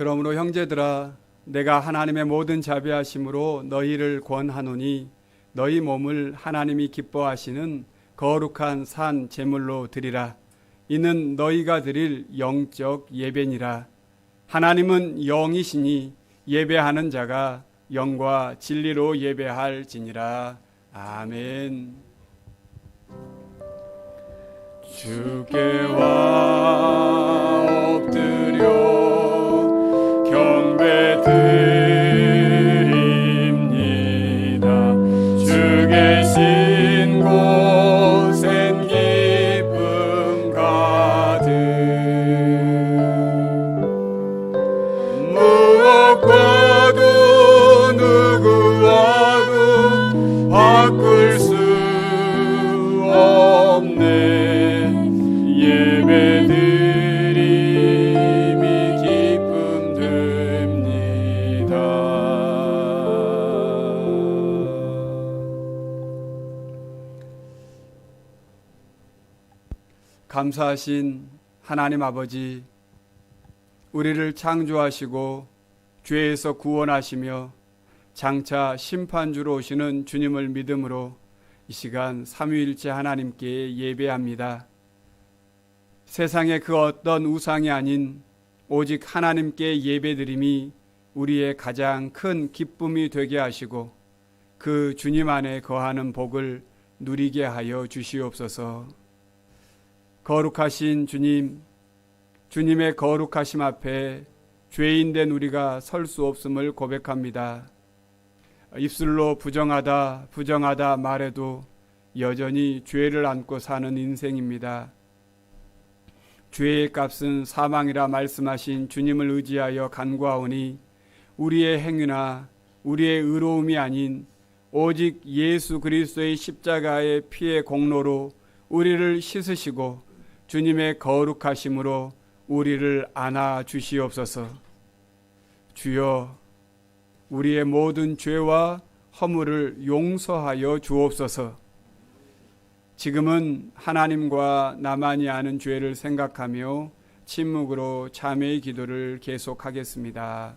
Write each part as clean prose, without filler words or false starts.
그러므로 형제들아, 내가 하나님의 모든 자비하심으로 너희를 권하노니 너희 몸을 하나님이 기뻐하시는 거룩한 산 제물로 드리라. 이는 너희가 드릴 영적 예배니라. 하나님은 영이시니 예배하는 자가 영과 진리로 예배할지니라. 아멘. 주께와 엎드려 경배드립니다. 주 계신 곳엔 기쁨 가득. 무엇과도 누구와도 바꿀 수 없네. 예배드림이 기쁨 됩니다. 감사하신 하나님 아버지, 우리를 창조하시고 죄에서 구원하시며 장차 심판주로 오시는 주님을 믿음으로 이 시간 삼위일체 하나님께 예배합니다. 세상의 그 어떤 우상이 아닌 오직 하나님께 예배드림이 우리의 가장 큰 기쁨이 되게 하시고 그 주님 안에 거하는 복을 누리게 하여 주시옵소서. 거룩하신 주님, 주님의 거룩하심 앞에 죄인된 우리가 설 수 없음을 고백합니다. 입술로 부정하다 말해도 여전히 죄를 안고 사는 인생입니다. 죄의 값은 사망이라 말씀하신 주님을 의지하여 간구하오니 우리의 행위나 우리의 의로움이 아닌 오직 예수 그리스도의 십자가의 피의 공로로 우리를 씻으시고 주님의 거룩하심으로 우리를 안아 주시옵소서. 주여, 우리의 모든 죄와 허물을 용서하여 주옵소서. 지금은 하나님과 나만이 아는 죄를 생각하며 침묵으로 참회의 기도를 계속하겠습니다.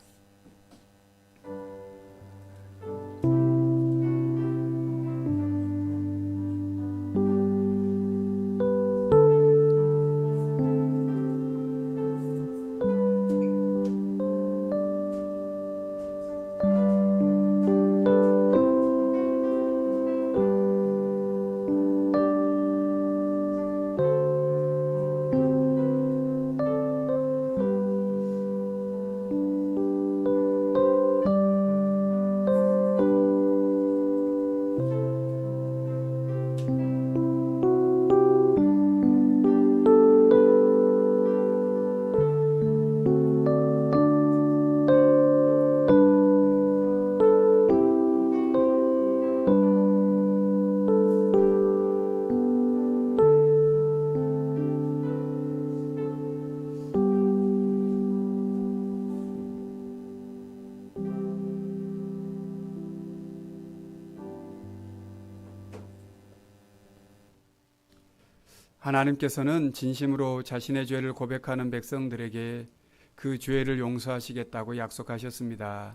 하나님께서는 진심으로 자신의 죄를 고백하는 백성들에게 그 죄를 용서하시겠다고 약속하셨습니다.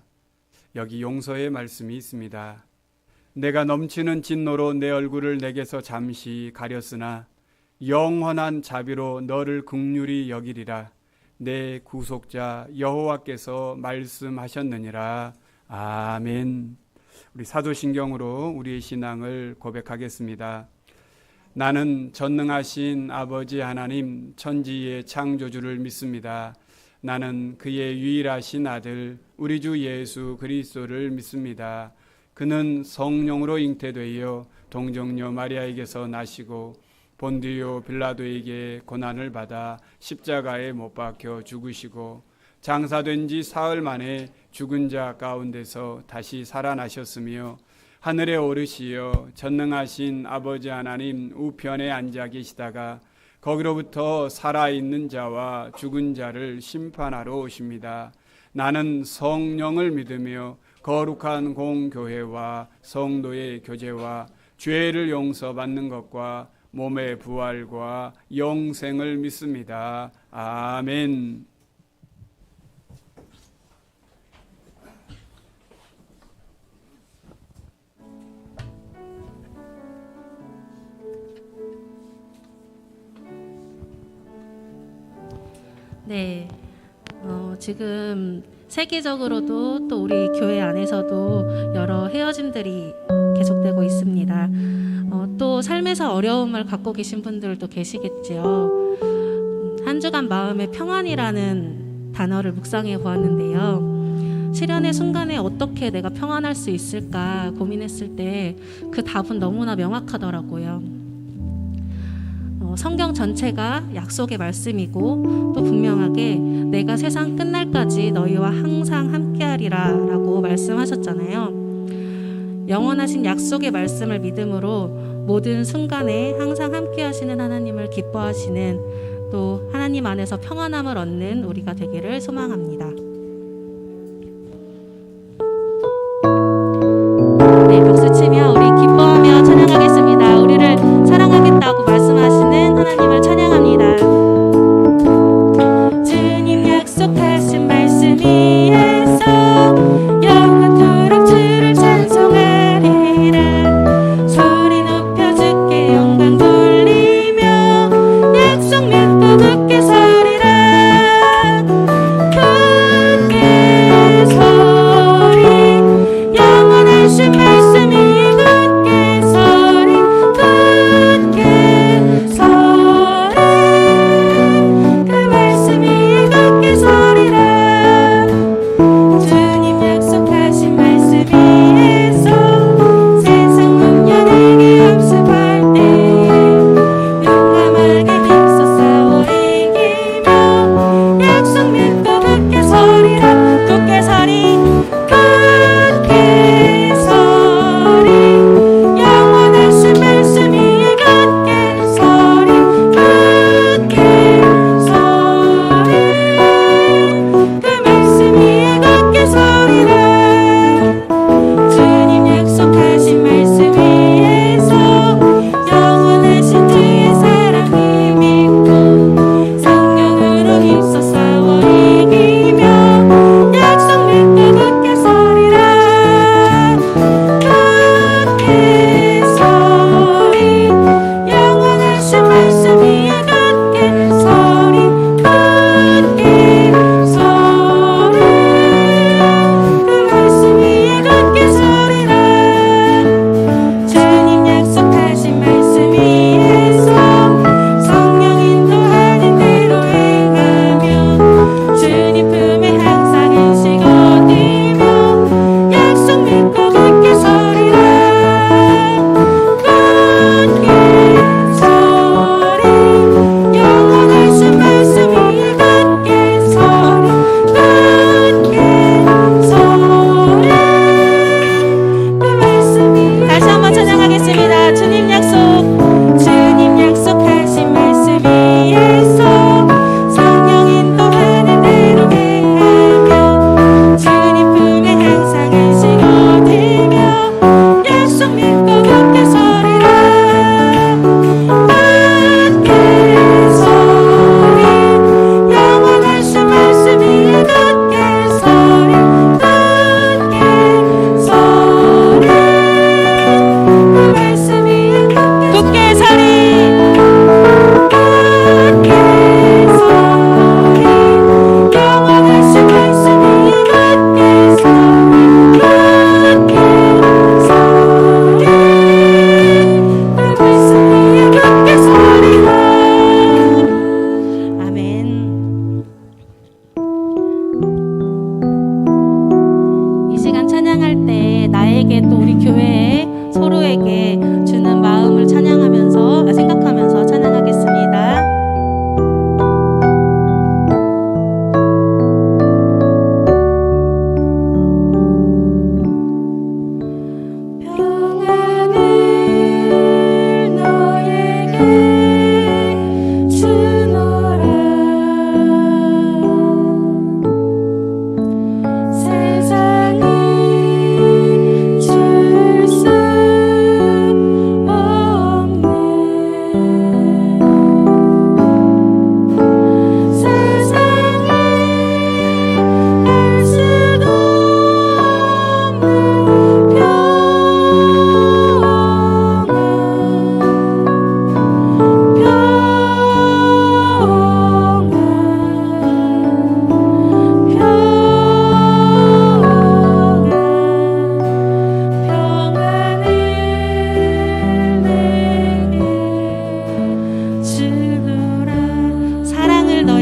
여기 용서의 말씀이 있습니다. 내가 넘치는 진노로 내 얼굴을 내게서 잠시 가렸으나 영원한 자비로 너를 긍휼히 여기리라. 내 구속자 여호와께서 말씀하셨느니라. 아멘. 우리 사도신경으로 우리의 신앙을 고백하겠습니다. 나는 전능하신 아버지 하나님 천지의 창조주를 믿습니다. 나는 그의 유일하신 아들 우리 주 예수 그리스도를 믿습니다. 그는 성령으로 잉태되어 동정녀 마리아에게서 나시고 본디오 빌라도에게 고난을 받아 십자가에 못 박혀 죽으시고 장사된 지 사흘 만에 죽은 자 가운데서 다시 살아나셨으며 하늘에 오르시어 전능하신 아버지 하나님 우편에 앉아 계시다가 거기로부터 살아있는 자와 죽은 자를 심판하러 오십니다. 나는 성령을 믿으며 거룩한 공교회와 성도의 교제와 죄를 용서받는 것과 몸의 부활과 영생을 믿습니다. 아멘. 네, 지금 세계적으로도 또 우리 교회 안에서도 여러 헤어짐들이 계속되고 있습니다. 또 삶에서 어려움을 갖고 계신 분들도 계시겠지요. 한 주간 마음의 평안이라는 단어를 묵상해 보았는데요. 시련의 순간에 어떻게 내가 평안할 수 있을까 고민했을 때 그 답은 너무나 명확하더라고요. 성경 전체가 약속의 말씀이고 또 분명하게 내가 세상 끝날까지 너희와 항상 함께하리라 라고 말씀하셨잖아요. 영원하신 약속의 말씀을 믿음으로 모든 순간에 항상 함께하시는 하나님을 기뻐하시는 또 하나님 안에서 평안함을 얻는 우리가 되기를 소망합니다. 네, 박수 치며 우리 기뻐하며 찬양하겠습니다. 우리를 사랑하겠다고 말씀하시는 하나님을 찬양합니다. 주님 약속하신 말씀 위에서 영원토록 주를 찬송하리라. 소리 높여 주께 영광 돌리며 약속 믿고 굳게 서리라.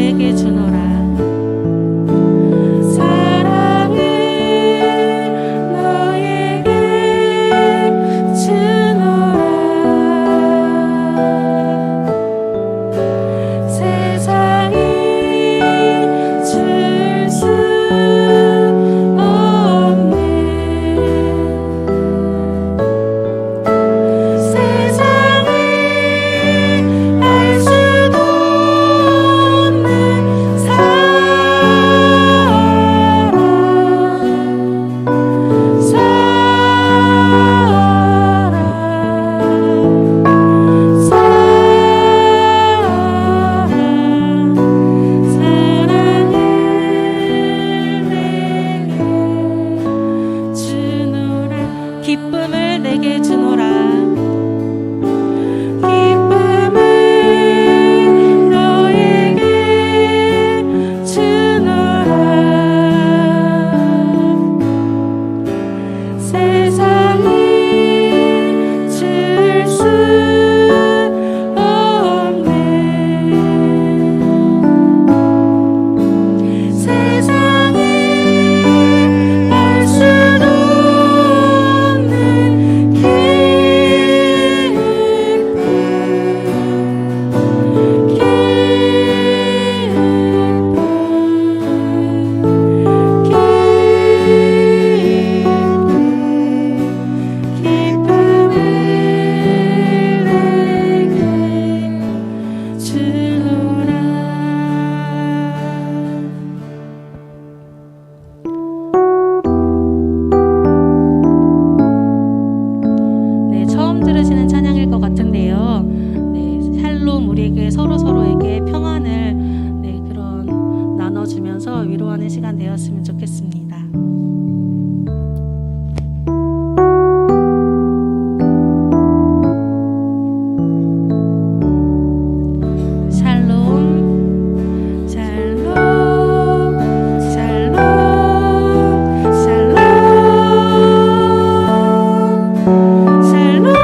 내게 주노라. 사랑을 너에게 주노라. 세상이 줄 수 없네. 세상이 알 수도 없는 사랑을 내게 주노라. 기쁨을 내게 주노라. 기쁨을 너에게 주노라. 세상이 줄 수 없네. 세상이 알 수도 없는 기쁨을 내게 주노라. 네, 처음 들으시는 찬양일 것 같은데요. 네, 샬롬 우리에게 서로에게 평안을 그런 나눠주면서 위로하는 시간 되었으면 좋겠습니다. 샬롬, 샬롬, 샬롬, 샬롬, 샬롬,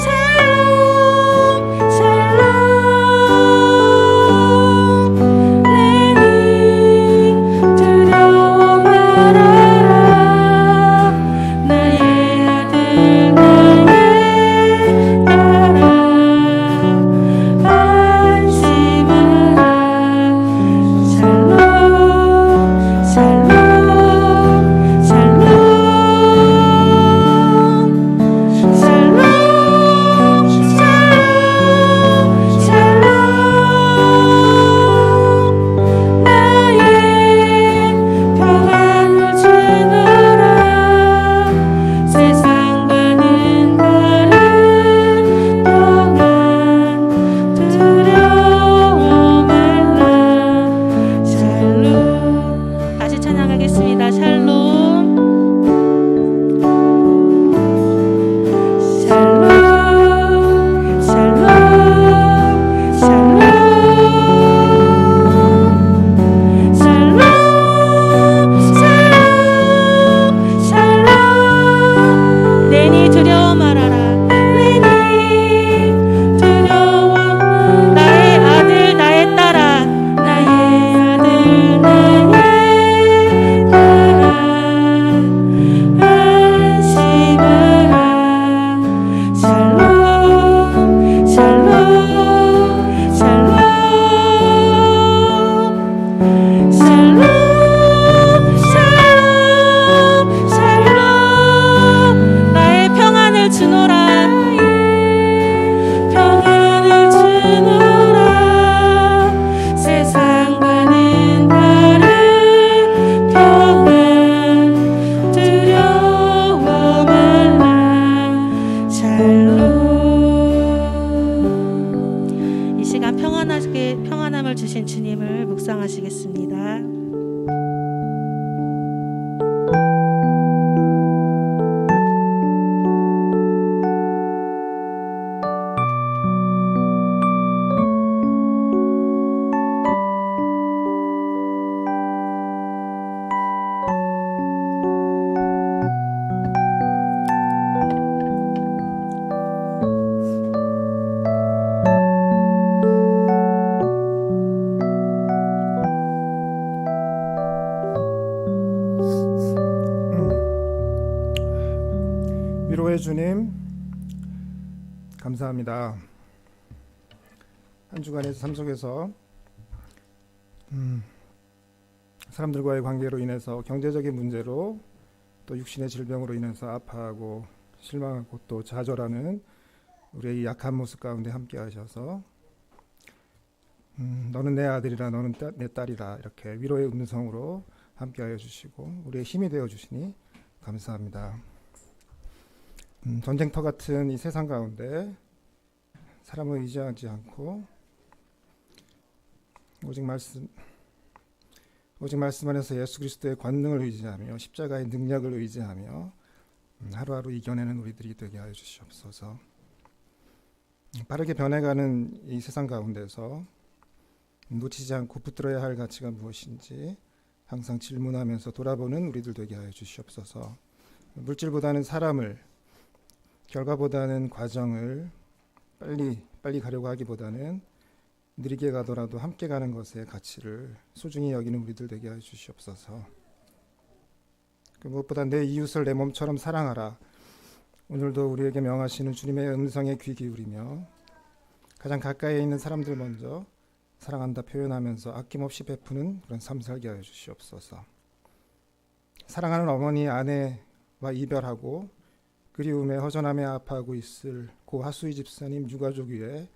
샬롬, 샬롬. 내니 두려워 말아라. 나의 아들 나의 딸아, 안심하라. 샬롬, 샬롬, 샬롬, 샬롬, 샬롬, 샬롬. 나의 평안을 주노라. 세상과는 다른 평안 두려워 말라. 샬롬. 다시 찬양하겠습니다. 샬롬, 샬롬, 샬롬, 샬롬, 샬롬, 샬롬, 샬롬. 내니 두려워 말아라. 내니 두려워. 나의 아들 나의 딸아, 나의 아들 나의 딸아, 안심하라. 샬롬, 샬롬, 샬롬, 샬롬, 샬롬, 샬롬. 나의 평안을 주노라. 평안을 주노라. 세상과는 다른 평안 두려워 말라. 샬롬. 이 시간 평안함을 주신 주님을 묵상하시겠습니다. 창조의 주님, 감사합니다. 한 주간의 삶 속에서 사람들과의 관계로 인해서, 경제적인 문제로, 또 육신의 질병으로 인해서 아파하고 실망하고 또 좌절하는 우리의 이 약한 모습 가운데 함께 하셔서 너는 내 아들이라, 너는 내 딸이라, 이렇게 위로의 음성으로 함께하여 주시고 우리의 힘이 되어 주시니 감사합니다. 전쟁터 같은 이 세상 가운데 사람을 의지하지 않고 오직 말씀 안에서 예수 그리스도의 권능을 의지하며 십자가의 능력을 의지하며 하루하루 이겨내는 우리들이 되게 하여 주시옵소서. 빠르게 변해가는 이 세상 가운데서 놓치지 않고 붙들어야 할 가치가 무엇인지 항상 질문하면서 돌아보는 우리들 되게 하여 주시옵소서. 물질보다는 사람을, 결과보다는 과정을 빨리 가려고 하기보다는 느리게 가더라도 함께 가는 것의 가치를 소중히 여기는 우리들 되게 하여 주시옵소서. 그 무엇보다 내 이웃을 내 몸처럼 사랑하라. 오늘도 우리에게 명하시는 주님의 음성에 귀 기울이며 가장 가까이에 있는 사람들 먼저 사랑한다 표현하면서 아낌없이 베푸는 그런 삶 살게 하여 주시옵소서. 사랑하는 어머니, 아내와 이별하고 그리움에 허전함에 아파하고 있을 고 하수희 집사님 유가족 위에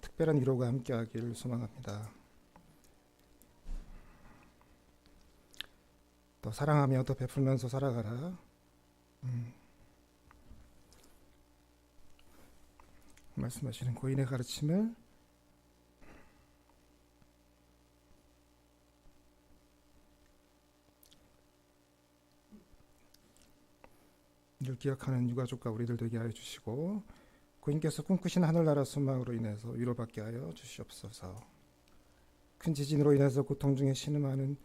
특별한 위로가 함께하기를 소망합니다. 또 사랑하며 더 베풀면서 살아가라. 말씀하시는 고인의 가르침을 늘 기억하는 유가족과 우리들 되게 하여 주시고 고인께서 꿈꾸신 하늘나라 소망으로 인해서 위로받게 하여 주시옵소서. 큰 지진으로 인해서 고통 중에 신음하는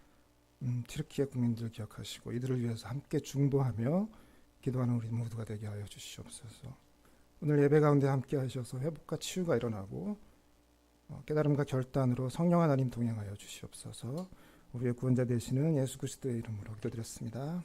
튀르키예 국민들 기억하시고 이들을 위해서 함께 중보하며 기도하는 우리 모두가 되게 하여 주시옵소서. 오늘 예배 가운데 함께 하셔서 회복과 치유가 일어나고 깨달음과 결단으로 성령 하나님 동행하여 주시옵소서. 우리의 구원자 되시는 예수 그리스도의 이름으로 기도드렸습니다.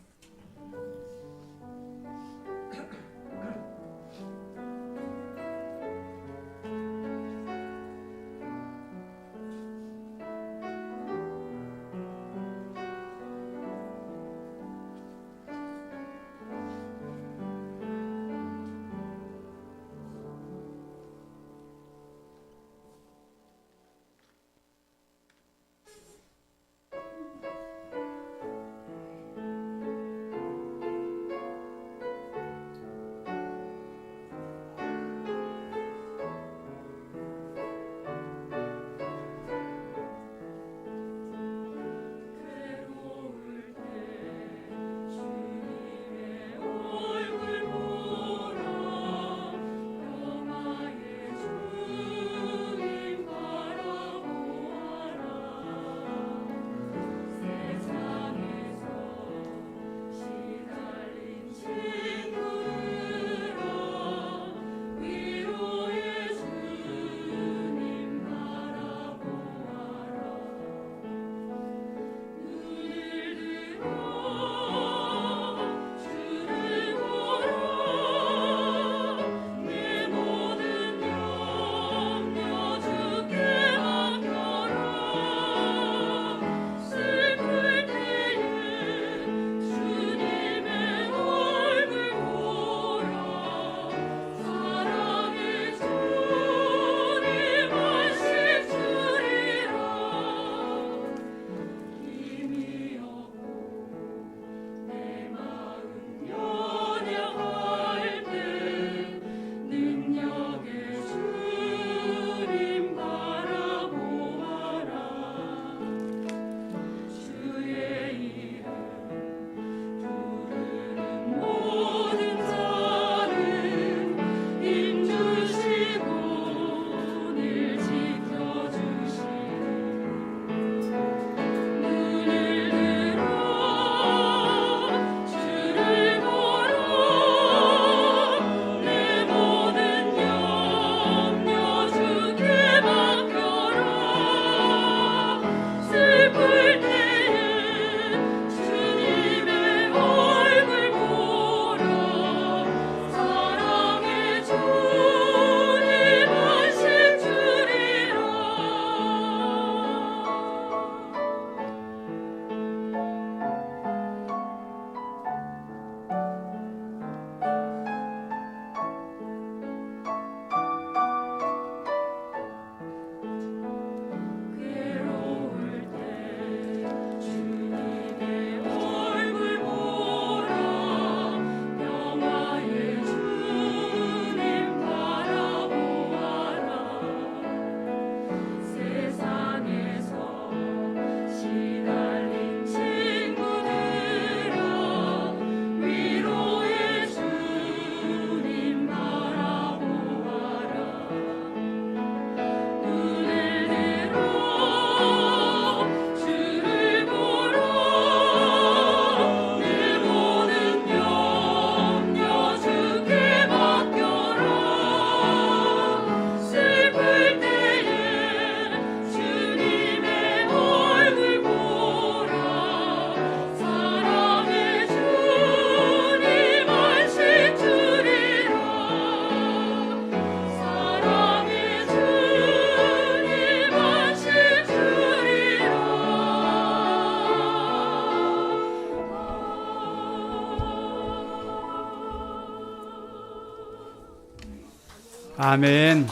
아멘.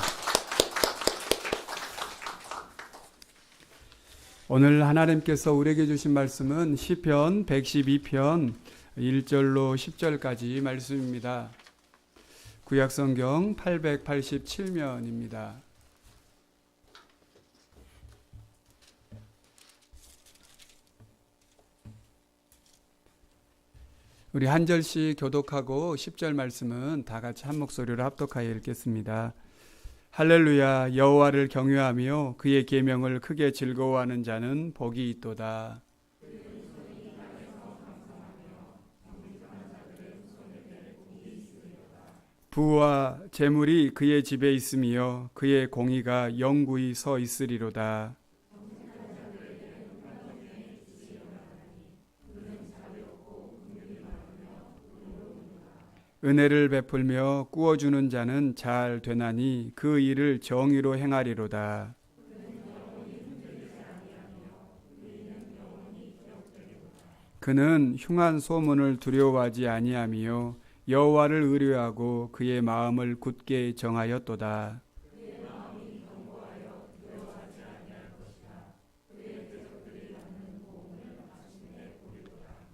오늘 하나님께서 우리에게 주신 말씀은 시편 112편 1절로 10절까지 말씀입니다. 구약성경 887면입니다. 우리 한 절씩 교독하고 10절 말씀은 다 같이 한 목소리로 합독하여 읽겠습니다. 할렐루야. 여호와를 경외하며 그의 계명을 크게 즐거워하는 자는 복이 있도다. 부와 재물이 그의 집에 있으며 그의 공의가 영구히 서 있으리로다. 은혜를 베풀며 꾸어주는 자는 잘 되나니 그 일을 정의로 행하리로다. 그는 흉한 소문을 두려워하지 아니하며 여호와를 의뢰하고 그의 마음을 굳게 정하였도다.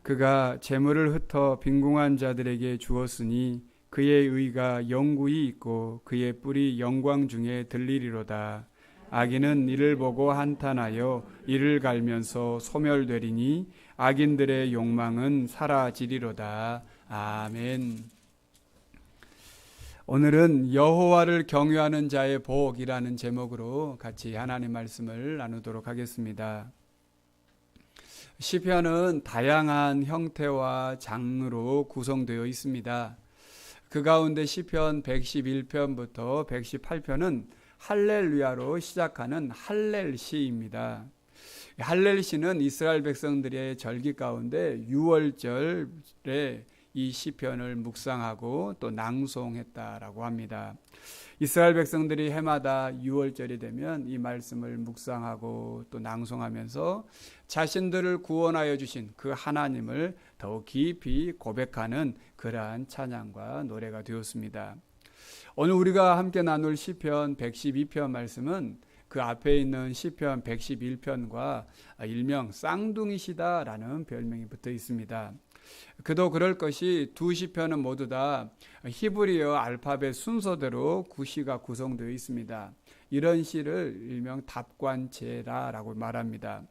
그가 재물을 흩어 빈궁한 자들에게 주었으니 그의 의가 영구히 있고 그의 뿔이 영광 중에 들리리로다. 악인은 이를 보고 한탄하여 이를 갈면서 소멸되리니 악인들의 욕망은 사라지리로다. 아멘. 오늘은 여호와를 경외하는 자의 복이라는 제목으로 같이 하나님 말씀을 나누도록 하겠습니다. 시편은 다양한 형태와 장르로 구성되어 있습니다. 그 가운데 시편 111편부터 118편은 할렐루야로 시작하는 할렐시입니다. 할렐시는 이스라엘 백성들의 절기 가운데 유월절에 이 시편을 묵상하고 또 낭송했다라고 합니다. 이스라엘 백성들이 해마다 유월절이 되면 이 말씀을 묵상하고 또 낭송하면서 자신들을 구원하여 주신 그 하나님을 더욱 깊이 고백하는 그러한 찬양과 노래가 되었습니다. 오늘 우리가 함께 나눌 시편 112편 말씀은 그 앞에 있는 시편 111편과 일명 쌍둥이시다라는 별명이 붙어 있습니다. 그도 그럴 것이 두 시편은 모두 다 히브리어 알파벳 순서대로 구시가 구성되어 있습니다. 이런 시를 일명 답관제라라고 말합니다.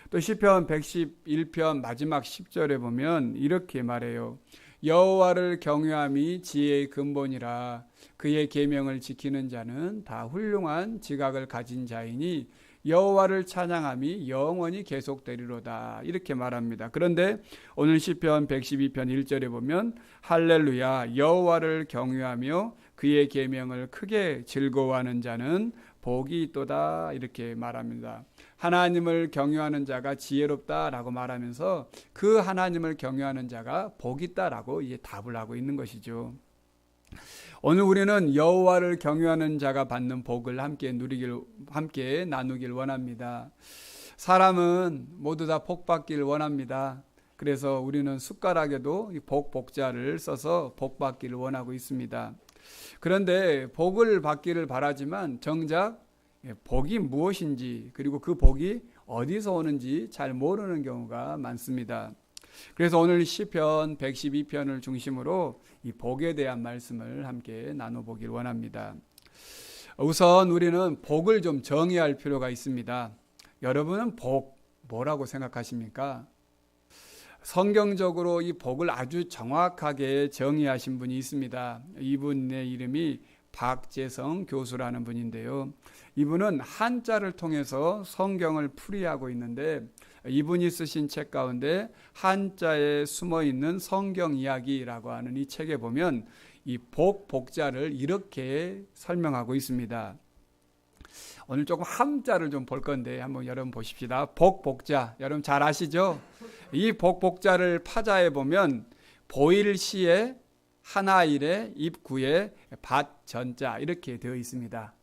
또 시편 111편 마지막 10절에 보면 이렇게 말해요. 여호와를 경외함이 지혜의 근본이라. 그의 계명을 지키는 자는 다 훌륭한 지각을 가진 자이니 여호와를 찬양함이 영원히 계속되리로다. 이렇게 말합니다. 그런데 오늘 시편 112편 1절에 보면 할렐루야. 여호와를 경외하며 그의 계명을 크게 즐거워하는 자는 복이 있도다. 이렇게 말합니다. 하나님을 경외하는 자가 지혜롭다라고 말하면서 그 하나님을 경외하는 자가 복이 있다라고 이제 답을 하고 있는 것이죠. 오늘 우리는 여호와를 경외하는 자가 받는 복을 함께 나누길 원합니다. 사람은 모두 다 복 받길 원합니다. 그래서 우리는 숟가락에도 복자를 써서 복 받기를 원하고 있습니다. 그런데 복을 받기를 바라지만 정작 복이 무엇인지 그리고 그 복이 어디서 오는지 잘 모르는 경우가 많습니다. 그래서 오늘 시편 112편을 중심으로 이 복에 대한 말씀을 함께 나눠보길 원합니다. 우선 우리는 복을 좀 정의할 필요가 있습니다. 여러분은 복 뭐라고 생각하십니까? 성경적으로 이 복을 아주 정확하게 정의하신 분이 있습니다. 이분의 이름이 박재성 교수라는 분인데요. 이분은 한자를 통해서 성경을 풀이하고 있는데 이분이 쓰신 책 가운데 한자에 숨어있는 성경 이야기라고 하는 이 책에 보면 이 복자를 이렇게 설명하고 있습니다. 오늘 조금 함자를 좀 볼 건데 한번 여러분 보십시다. 복자 여러분 잘 아시죠? 이 복자를 파자해 보면 보일시에 하나일에 입구에 밭전자 이렇게 되어 있습니다.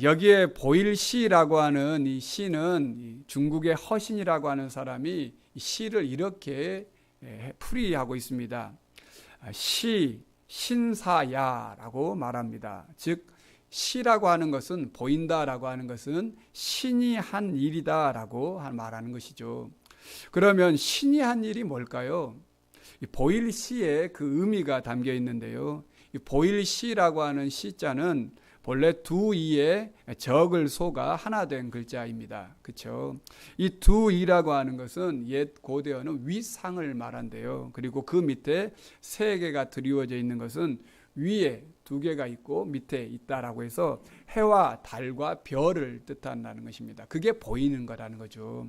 여기에 보일시라고 하는 이 시는 중국의 허신이라고 하는 사람이 이 시를 이렇게 풀이하고 있습니다. 시, 신사야라고 말합니다. 즉 시라고 하는 것은, 보인다라고 하는 것은 신이 한 일이다라고 말하는 것이죠. 그러면 신이 한 일이 뭘까요? 이 보일 시에 그 의미가 담겨 있는데요. 이 보일 시라고 하는 시자는 본래 두 이의 적을 소가 하나 된 글자입니다. 그렇죠? 이 두 이라고 하는 것은 옛 고대어는 위상을 말한대요. 그리고 그 밑에 세 개가 드리워져 있는 것은 위에 두 개가 있고 밑에 있다라고 해서 해와 달과 별을 뜻한다는 것입니다. 그게 보이는 거라는 거죠.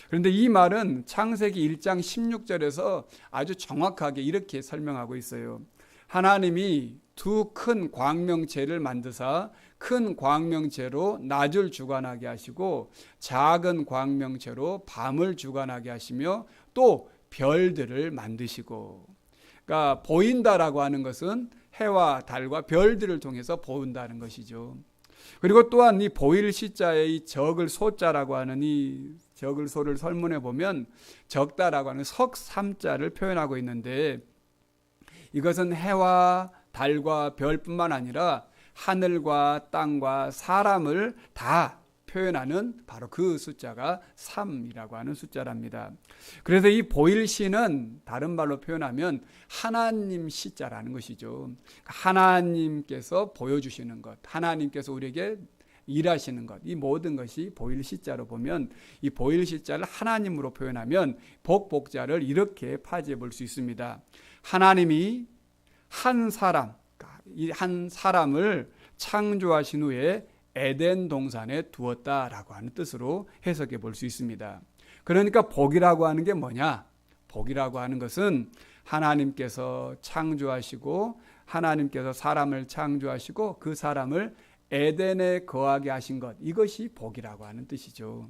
그런데 이 말은 창세기 1장 16절에서 아주 정확하게 이렇게 설명하고 있어요. 하나님이 두 큰 광명체를 만드사 큰 광명체로 낮을 주관하게 하시고 작은 광명체로 밤을 주관하게 하시며 또 별들을 만드시고, 그러니까 보인다라고 하는 것은 해와 달과 별들을 통해서 보인다는 것이죠. 그리고 또한 이 보일 시자의 이 적을 소자라고 하는 이 적을 소를 설문해 보면 적다라고 하는 석삼자를 표현하고 있는데, 이것은 해와 달과 별뿐만 아니라 하늘과 땅과 사람을 다 표현하는 바로 그 숫자가 3이라고 하는 숫자랍니다. 그래서 이 보일시는 다른 말로 표현하면 하나님 시자라는 것이죠. 하나님께서 보여주시는 것, 하나님께서 우리에게 일하시는 것, 이 모든 것이 보일시자로 보면, 이 보일시자를 하나님으로 표현하면 복복자를 이렇게 파지해 볼 수 있습니다. 하나님이 한 사람, 이 한 사람을 창조하신 후에 에덴 동산에 두었다라고 하는 뜻으로 해석해 볼 수 있습니다. 그러니까 복이라고 하는 게 뭐냐? 복이라고 하는 것은 하나님께서 창조하시고 하나님께서 사람을 창조하시고 그 사람을 에덴에 거하게 하신 것, 이것이 복이라고 하는 뜻이죠.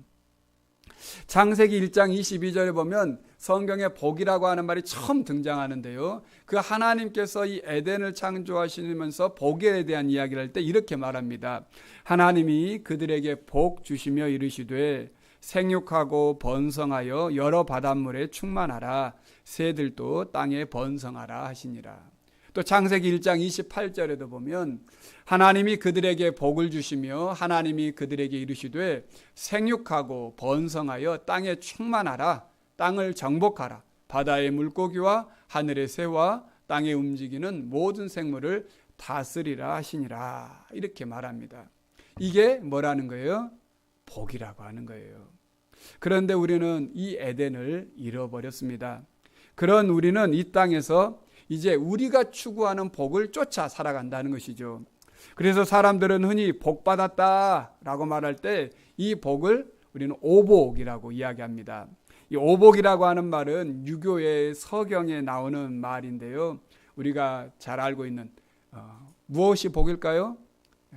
창세기 1장 22절에 보면 성경에 복이라고 하는 말이 처음 등장하는데요. 그 하나님께서 이 에덴을 창조하시면서 복에 대한 이야기를 할 때 이렇게 말합니다. 하나님이 그들에게 복 주시며 이르시되 생육하고 번성하여 여러 바닷물에 충만하라, 새들도 땅에 번성하라 하시니라. 또 창세기 1장 28절에도 보면 하나님이 그들에게 복을 주시며 하나님이 그들에게 이르시되 생육하고 번성하여 땅에 충만하라, 땅을 정복하라, 바다의 물고기와 하늘의 새와 땅에 움직이는 모든 생물을 다스리라 하시니라, 이렇게 말합니다. 이게 뭐라는 거예요? 복이라고 하는 거예요. 그런데 우리는 이 에덴을 잃어버렸습니다. 그런 우리는 이 땅에서 이제 우리가 추구하는 복을 쫓아 살아간다는 것이죠. 그래서 사람들은 흔히 복 받았다라고 말할 때 이 복을 우리는 오복이라고 이야기합니다. 이 오복이라고 하는 말은 유교의 서경에 나오는 말인데요. 우리가 잘 알고 있는 무엇이 복일까요?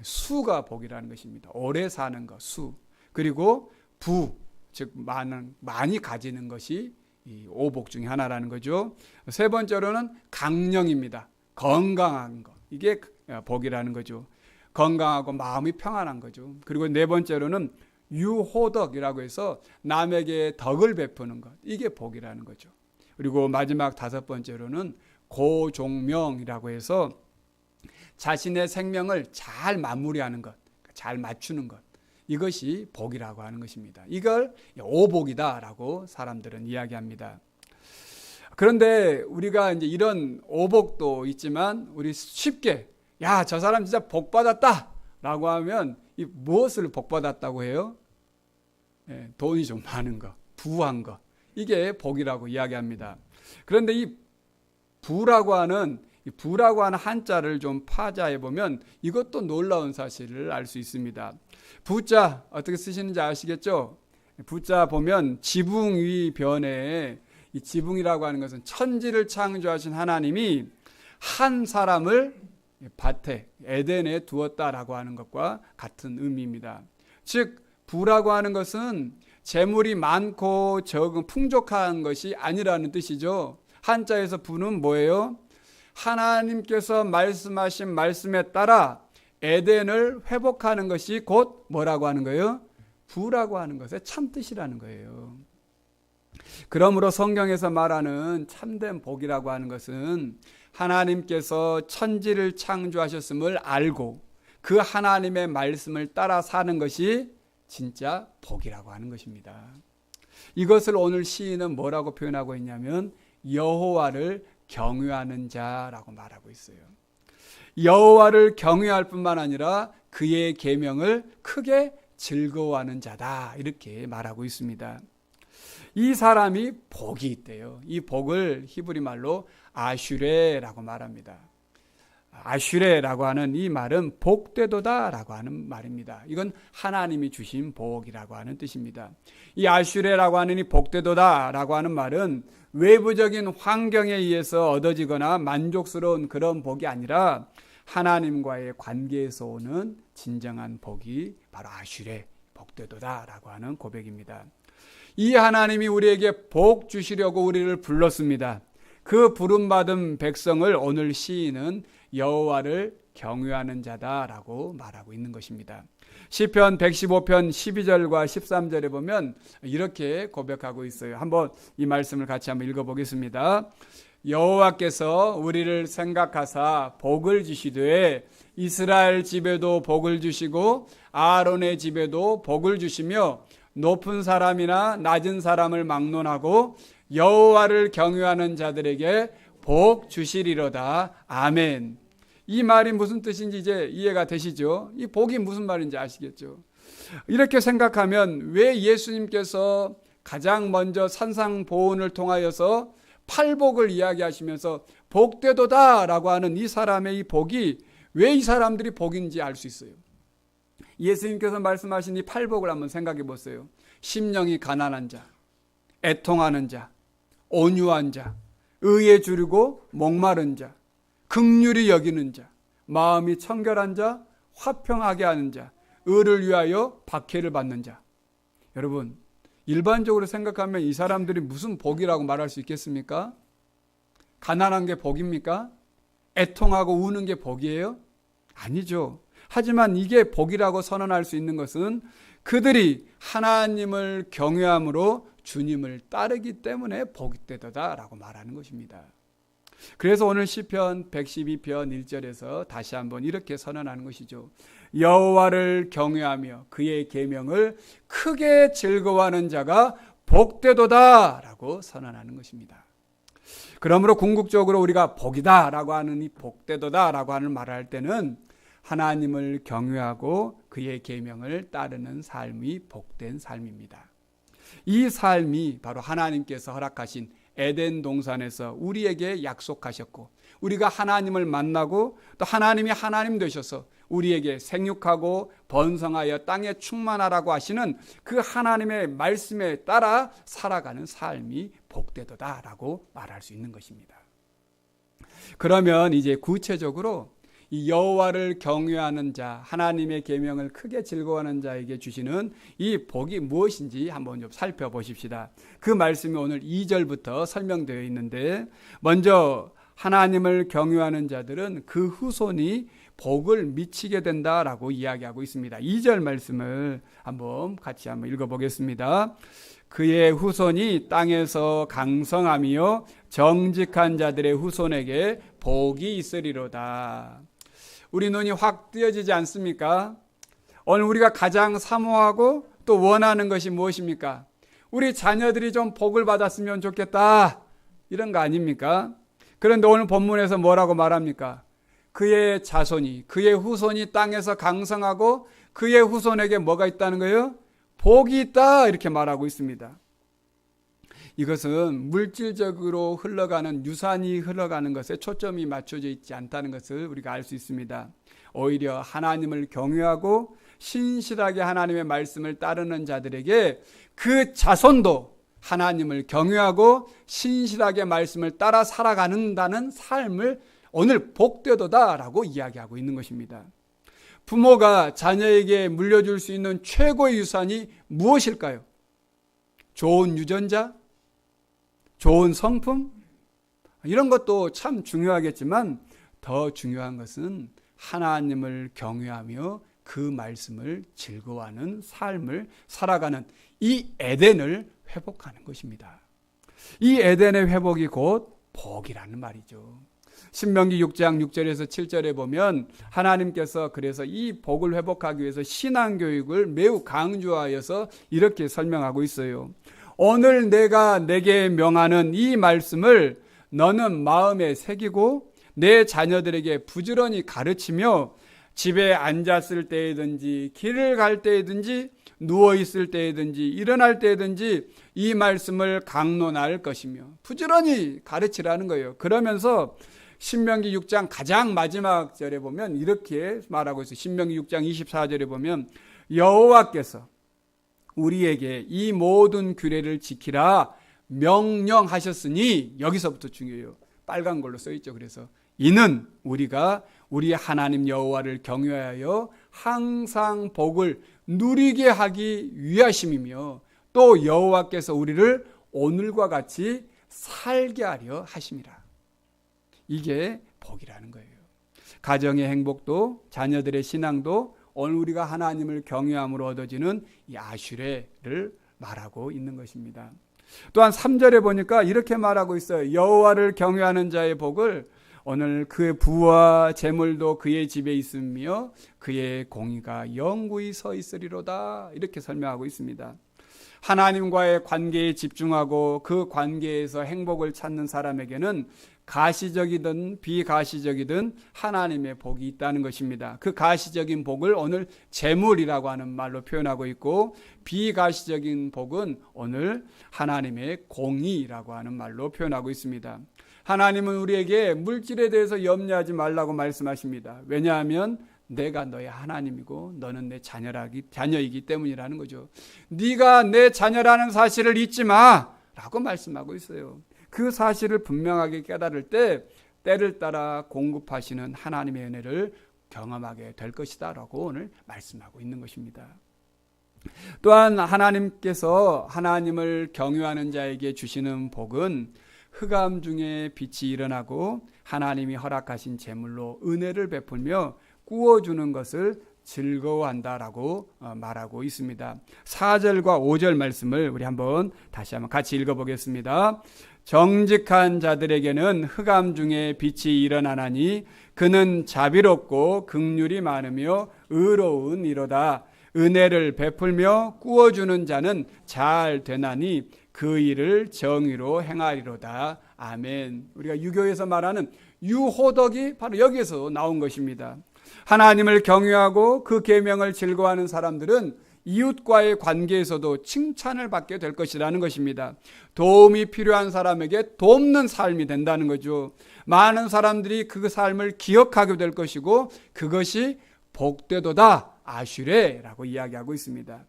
수가 복이라는 것입니다. 오래 사는 것, 수. 그리고 부, 즉 많이 가지는 것이 이 오복 중에 하나라는 거죠. 세 번째로는 강령입니다. 건강한 것. 이게 복이라는 거죠. 건강하고 마음이 평안한 거죠. 그리고 네 번째로는 유호덕이라고 해서 남에게 덕을 베푸는 것. 이게 복이라는 거죠. 그리고 마지막 다섯 번째로는 고종명이라고 해서 자신의 생명을 잘 마무리하는 것, 잘 맞추는 것. 이것이 복이라고 하는 것입니다. 이걸 오복이다라고 사람들은 이야기합니다. 그런데 우리가 이제 이런 오복도 있지만 우리 쉽게 야, 저 사람 진짜 복 받았다라고 하면 이 무엇을 복 받았다고 해요? 돈이 좀 많은 거, 부한 거. 이게 복이라고 이야기합니다. 그런데 이 부라고 하는 한자를 좀 파자해 보면 이것도 놀라운 사실을 알 수 있습니다. 부자 어떻게 쓰시는지 아시겠죠? 부자 보면 지붕 위 변에 이 지붕이라고 하는 것은 천지를 창조하신 하나님이 한 사람을 밭에 에덴에 두었다라고 하는 것과 같은 의미입니다. 즉 부라고 하는 것은 재물이 많고 적은 풍족한 것이 아니라는 뜻이죠. 한자에서 부는 뭐예요? 하나님께서 말씀하신 말씀에 따라 에덴을 회복하는 것이 곧 뭐라고 하는 거예요? 부라고 하는 것의 참뜻이라는 거예요. 그러므로 성경에서 말하는 참된 복이라고 하는 것은 하나님께서 천지를 창조하셨음을 알고 그 하나님의 말씀을 따라 사는 것이 진짜 복이라고 하는 것입니다. 이것을 오늘 시인은 뭐라고 표현하고 있냐면 여호와를 경외하는 자라고 말하고 있어요. 여호와를 경외할 뿐만 아니라 그의 계명을 크게 즐거워하는 자다, 이렇게 말하고 있습니다. 이 사람이 복이 있대요. 이 복을 히브리 말로 아슈레라고 말합니다. 아슈레라고 하는 이 말은 복되도다라고 하는 말입니다. 이건 하나님이 주신 복이라고 하는 뜻입니다. 이 아슈레라고 하는 이 복되도다라고 하는 말은 외부적인 환경에 의해서 얻어지거나 만족스러운 그런 복이 아니라 하나님과의 관계에서 오는 진정한 복이 바로 아슈레, 복되도다라고 하는 고백입니다. 이 하나님이 우리에게 복 주시려고 우리를 불렀습니다. 그 부름받은 백성을 오늘 시인은 여호와를 경외하는 자다라고 말하고 있는 것입니다. 시편 115편 12절과 13절에 보면 이렇게 고백하고 있어요. 한번 이 말씀을 같이 한번 읽어보겠습니다. 여호와께서 우리를 생각하사 복을 주시되 이스라엘 집에도 복을 주시고 아론의 집에도 복을 주시며 높은 사람이나 낮은 사람을 막론하고 여호와를 경외하는 자들에게 복 주시리로다. 아멘. 이 말이 무슨 뜻인지 이제 이해가 되시죠? 이 복이 무슨 말인지 아시겠죠? 이렇게 생각하면 왜 예수님께서 가장 먼저 산상보훈을 통하여서 팔복을 이야기하시면서 복되도다라고 하는 이 사람의 이 복이 왜 이 사람들이 복인지 알 수 있어요. 예수님께서 말씀하신 이 팔복을 한번 생각해 보세요. 심령이 가난한 자, 애통하는 자, 온유한 자, 의에 주르고 목마른 자, 긍휼히 여기는 자, 마음이 청결한 자, 화평하게 하는 자, 의를 위하여 박해를 받는 자. 여러분, 일반적으로 생각하면 이 사람들이 무슨 복이라고 말할 수 있겠습니까? 가난한 게 복입니까? 애통하고 우는 게 복이에요? 아니죠. 하지만 이게 복이라고 선언할 수 있는 것은 그들이 하나님을 경외함으로 주님을 따르기 때문에 복이 되도다라고 말하는 것입니다. 그래서 오늘 시편 112편 1절에서 다시 한번 이렇게 선언하는 것이죠. 여호와를 경외하며 그의 계명을 크게 즐거워하는 자가 복되도다라고 선언하는 것입니다. 그러므로 궁극적으로 우리가 복이다라고 하는 이 복되도다라고 하는 말을 할 때는 하나님을 경외하고 그의 계명을 따르는 삶이 복된 삶입니다. 이 삶이 바로 하나님께서 허락하신 에덴 동산에서 우리에게 약속하셨고 우리가 하나님을 만나고 또 하나님이 하나님 되셔서 우리에게 생육하고 번성하여 땅에 충만하라고 하시는 그 하나님의 말씀에 따라 살아가는 삶이 복되도다라고 말할 수 있는 것입니다. 그러면 이제 구체적으로 이 여호와를 경외하는 자, 하나님의 계명을 크게 즐거워하는 자에게 주시는 이 복이 무엇인지 한번 좀 살펴보십시다. 그 말씀이 오늘 2절부터 설명되어 있는데 먼저 하나님을 경외하는 자들은 그 후손이 복을 미치게 된다라고 이야기하고 있습니다. 2절 말씀을 한번 같이 한번 읽어보겠습니다. 그의 후손이 땅에서 강성하며 정직한 자들의 후손에게 복이 있으리로다. 우리 눈이 확 뜨여지지 않습니까? 오늘 우리가 가장 사모하고 또 원하는 것이 무엇입니까? 우리 자녀들이 좀 복을 받았으면 좋겠다, 이런 거 아닙니까? 그런데 오늘 본문에서 뭐라고 말합니까? 그의 자손이, 그의 후손이 땅에서 강성하고 그의 후손에게 뭐가 있다는 거예요? 복이 있다, 이렇게 말하고 있습니다. 이것은 물질적으로 흘러가는, 유산이 흘러가는 것에 초점이 맞춰져 있지 않다는 것을 우리가 알 수 있습니다. 오히려 하나님을 경외하고 신실하게 하나님의 말씀을 따르는 자들에게 그 자손도 하나님을 경외하고 신실하게 말씀을 따라 살아가는다는 삶을 오늘 복되도다라고 이야기하고 있는 것입니다. 부모가 자녀에게 물려줄 수 있는 최고의 유산이 무엇일까요? 좋은 유전자? 좋은 성품? 이런 것도 참 중요하겠지만 더 중요한 것은 하나님을 경외하며 그 말씀을 즐거워하는 삶을 살아가는 이 에덴을 회복하는 것입니다. 이 에덴의 회복이 곧 복이라는 말이죠. 신명기 6장 6절에서 7절에 보면 하나님께서 그래서 이 복을 회복하기 위해서 신앙교육을 매우 강조하여서 이렇게 설명하고 있어요. 오늘 내가 내게 명하는 이 말씀을 너는 마음에 새기고 내 자녀들에게 부지런히 가르치며 집에 앉았을 때이든지 길을 갈 때이든지 누워있을 때이든지 일어날 때이든지 이 말씀을 강론할 것이며 부지런히 가르치라는 거예요. 그러면서 신명기 6장 가장 마지막 절에 보면 이렇게 말하고 있어요. 신명기 6장 24절에 보면 여호와께서 우리에게 이 모든 규례를 지키라 명령하셨으니, 여기서부터 중요해요. 빨간 걸로 써있죠. 그래서 이는 우리가 우리 하나님 여호와를 경외하여 항상 복을 누리게 하기 위하심이며 또 여호와께서 우리를 오늘과 같이 살게 하려 하심이라. 이게 복이라는 거예요. 가정의 행복도 자녀들의 신앙도 오늘 우리가 하나님을 경외함으로 얻어지는 이 아슈레를 말하고 있는 것입니다. 또한 3절에 보니까 이렇게 말하고 있어요. 여호와를 경외하는 자의 복을 오늘 그의 부와 재물도 그의 집에 있으며 그의 공의가 영구히 서 있으리로다, 이렇게 설명하고 있습니다. 하나님과의 관계에 집중하고 그 관계에서 행복을 찾는 사람에게는 가시적이든 비가시적이든 하나님의 복이 있다는 것입니다. 그 가시적인 복을 오늘 재물이라고 하는 말로 표현하고 있고, 비가시적인 복은 오늘 하나님의 공의라고 하는 말로 표현하고 있습니다. 하나님은 우리에게 물질에 대해서 염려하지 말라고 말씀하십니다. 왜냐하면 내가 너의 하나님이고 너는 내 자녀이기 때문이라는 거죠. 네가 내 자녀라는 사실을 잊지 마라고 말씀하고 있어요. 그 사실을 분명하게 깨달을 때 때를 따라 공급하시는 하나님의 은혜를 경험하게 될 것이다 라고 오늘 말씀하고 있는 것입니다. 또한 하나님께서 하나님을 경외하는 자에게 주시는 복은 흑암 중에 빛이 일어나고 하나님이 허락하신 재물로 은혜를 베풀며 꾸어주는 것을 즐거워한다라고 말하고 있습니다. 4절과 5절 말씀을 우리 다시 한번 같이 읽어보겠습니다. 정직한 자들에게는 흑암 중에 빛이 일어나나니 그는 자비롭고 긍휼이 많으며 의로운 이로다. 은혜를 베풀며 꾸어주는 자는 잘 되나니 그 일을 정의로 행하리로다. 아멘. 우리가 유교에서 말하는 유호덕이 바로 여기에서 나온 것입니다. 하나님을 경외하고 그 계명을 즐거워하는 사람들은 이웃과의 관계에서도 칭찬을 받게 될 것이라는 것입니다. 도움이 필요한 사람에게 돕는 삶이 된다는 거죠. 많은 사람들이 그 삶을 기억하게 될 것이고 그것이 복되도다 아슈레라고 이야기하고 있습니다.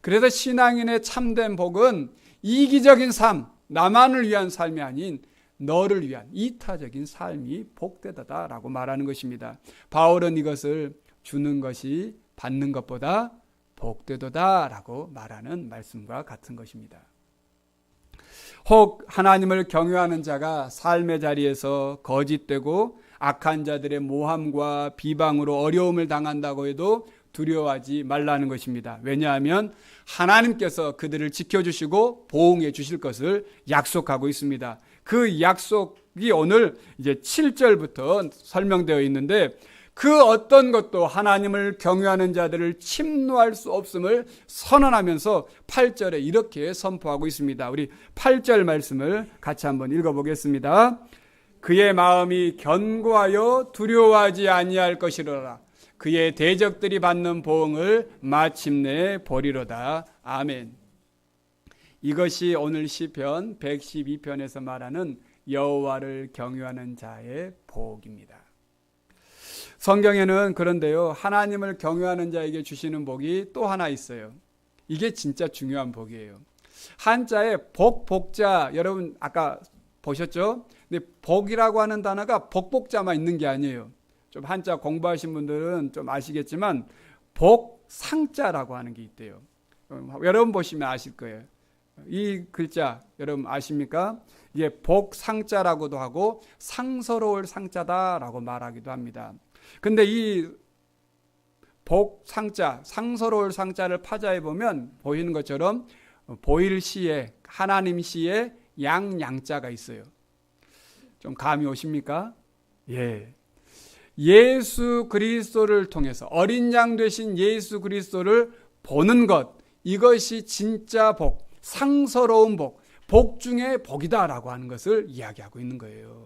그래서 신앙인의 참된 복은 이기적인 삶, 나만을 위한 삶이 아닌 너를 위한 이타적인 삶이 복되다라고 말하는 것입니다. 바울은 이것을 주는 것이 받는 것보다 복되도다라고 말하는 말씀과 같은 것입니다. 혹 하나님을 경외하는 자가 삶의 자리에서 거짓되고 악한 자들의 모함과 비방으로 어려움을 당한다고 해도 두려워하지 말라는 것입니다. 왜냐하면 하나님께서 그들을 지켜주시고 보응해 주실 것을 약속하고 있습니다. 그 약속이 오늘 이제 7절부터 설명되어 있는데 그 어떤 것도 하나님을 경외하는 자들을 침노할 수 없음을 선언하면서 8절에 이렇게 선포하고 있습니다. 우리 8절 말씀을 같이 한번 읽어보겠습니다. 그의 마음이 견고하여 두려워하지 아니할 것이로라. 그의 대적들이 받는 보응을 마침내 보리로다. 아멘. 이것이 오늘 시편 112편에서 말하는 여호와를 경외하는 자의 복입니다. 성경에는 그런데요, 하나님을 경외하는 자에게 주시는 복이 또 하나 있어요. 이게 진짜 중요한 복이에요. 한자에 복자, 여러분 아까 보셨죠? 근데 복이라고 하는 단어가 복자만 있는 게 아니에요. 좀 한자 공부하신 분들은 좀 아시겠지만 복상자라고 하는 게 있대요. 여러분 보시면 아실 거예요. 이 글자 여러분 아십니까? 이게 복상자라고도 하고 상서로울 상자다라고 말하기도 합니다. 근데 이 복상자, 상서로울 상자를 파자해 보면 보이는 것처럼 보일시에 하나님 시에 양자가 있어요. 좀 감이 오십니까? 예. 예수 그리스도를 통해서 어린 양 되신 예수 그리스도를 보는 것, 이것이 진짜 복, 상서로운 복, 복 중에 복이다라고 하는 것을 이야기하고 있는 거예요.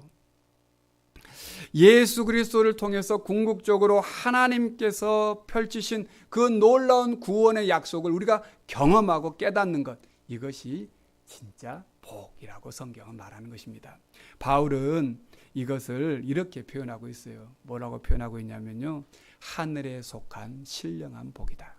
예수 그리스도를 통해서 궁극적으로 하나님께서 펼치신 그 놀라운 구원의 약속을 우리가 경험하고 깨닫는 것, 이것이 진짜 복이라고 성경은 말하는 것입니다. 바울은 이것을 이렇게 표현하고 있어요. 뭐라고 표현하고 있냐면요, 하늘에 속한 신령한 복이다.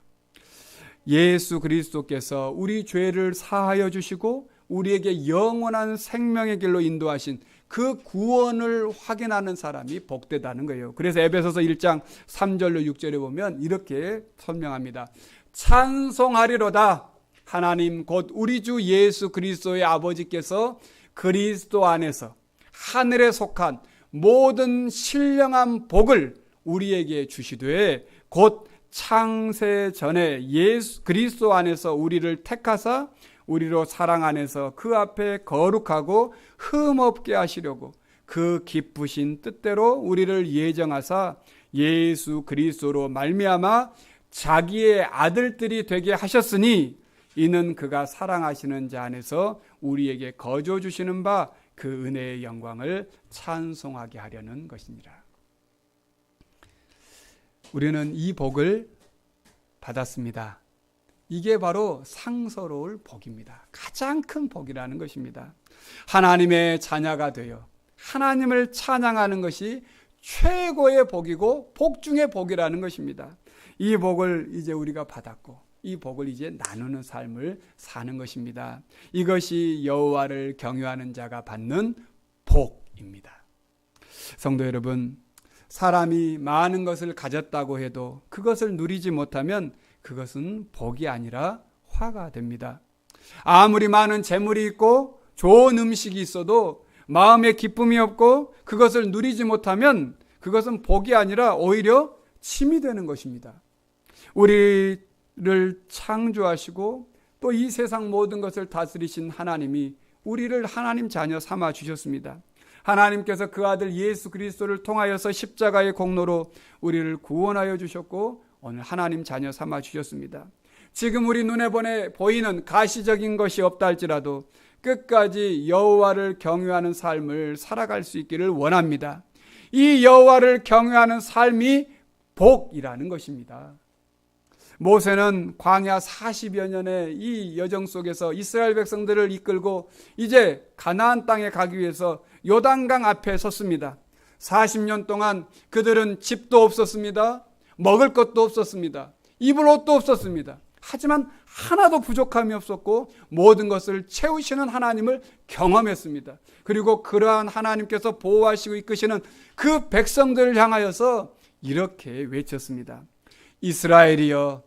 예수 그리스도께서 우리 죄를 사하여 주시고 우리에게 영원한 생명의 길로 인도하신 그 구원을 확인하는 사람이 복되다는 거예요. 그래서 에베소서 1장 3절로 6절에 보면 이렇게 설명합니다. 찬송하리로다. 하나님 곧 우리 주 예수 그리스도의 아버지께서 그리스도 안에서 하늘에 속한 모든 신령한 복을 우리에게 주시되 곧 창세 전에 예수 그리스도 안에서 우리를 택하사 우리로 사랑 안에서 그 앞에 거룩하고 흠없게 하시려고 그 기쁘신 뜻대로 우리를 예정하사 예수 그리스도로 말미암아 자기의 아들들이 되게 하셨으니 이는 그가 사랑하시는 자 안에서 우리에게 거저 주시는 바 그 은혜의 영광을 찬송하게 하려는 것입니다. 우리는 이 복을 받았습니다. 이게 바로 상서로울 복입니다. 가장 큰 복이라는 것입니다. 하나님의 자녀가 되어 하나님을 찬양하는 것이 최고의 복이고 복 중의 복이라는 것입니다. 이 복을 이제 우리가 받았고 이 복을 이제 나누는 삶을 사는 것입니다. 이것이 여호와를 경외하는 자가 받는 복입니다. 성도 여러분, 사람이 많은 것을 가졌다고 해도 그것을 누리지 못하면 그것은 복이 아니라 화가 됩니다. 아무리 많은 재물이 있고 좋은 음식이 있어도 마음에 기쁨이 없고 그것을 누리지 못하면 그것은 복이 아니라 오히려 침이 되는 것입니다. 우리를 창조하시고 또 이 세상 모든 것을 다스리신 하나님이 우리를 하나님 자녀 삼아 주셨습니다. 하나님께서 그 아들 예수 그리스도를 통하여서 십자가의 공로로 우리를 구원하여 주셨고 오늘 하나님 자녀 삼아 주셨습니다. 지금 우리 눈에 보이는 가시적인 것이 없다 할지라도 끝까지 여호와를 경외하는 삶을 살아갈 수 있기를 원합니다. 이 여호와를 경외하는 삶이 복이라는 것입니다. 모세는 광야 40여 년의 이 여정 속에서 이스라엘 백성들을 이끌고 이제 가나안 땅에 가기 위해서 요단강 앞에 섰습니다. 40년 동안 그들은 집도 없었습니다. 먹을 것도 없었습니다. 입을 옷도 없었습니다. 하지만 하나도 부족함이 없었고 모든 것을 채우시는 하나님을 경험했습니다. 그리고 그러한 하나님께서 보호하시고 이끄시는 그 백성들을 향하여서 이렇게 외쳤습니다. 이스라엘이여,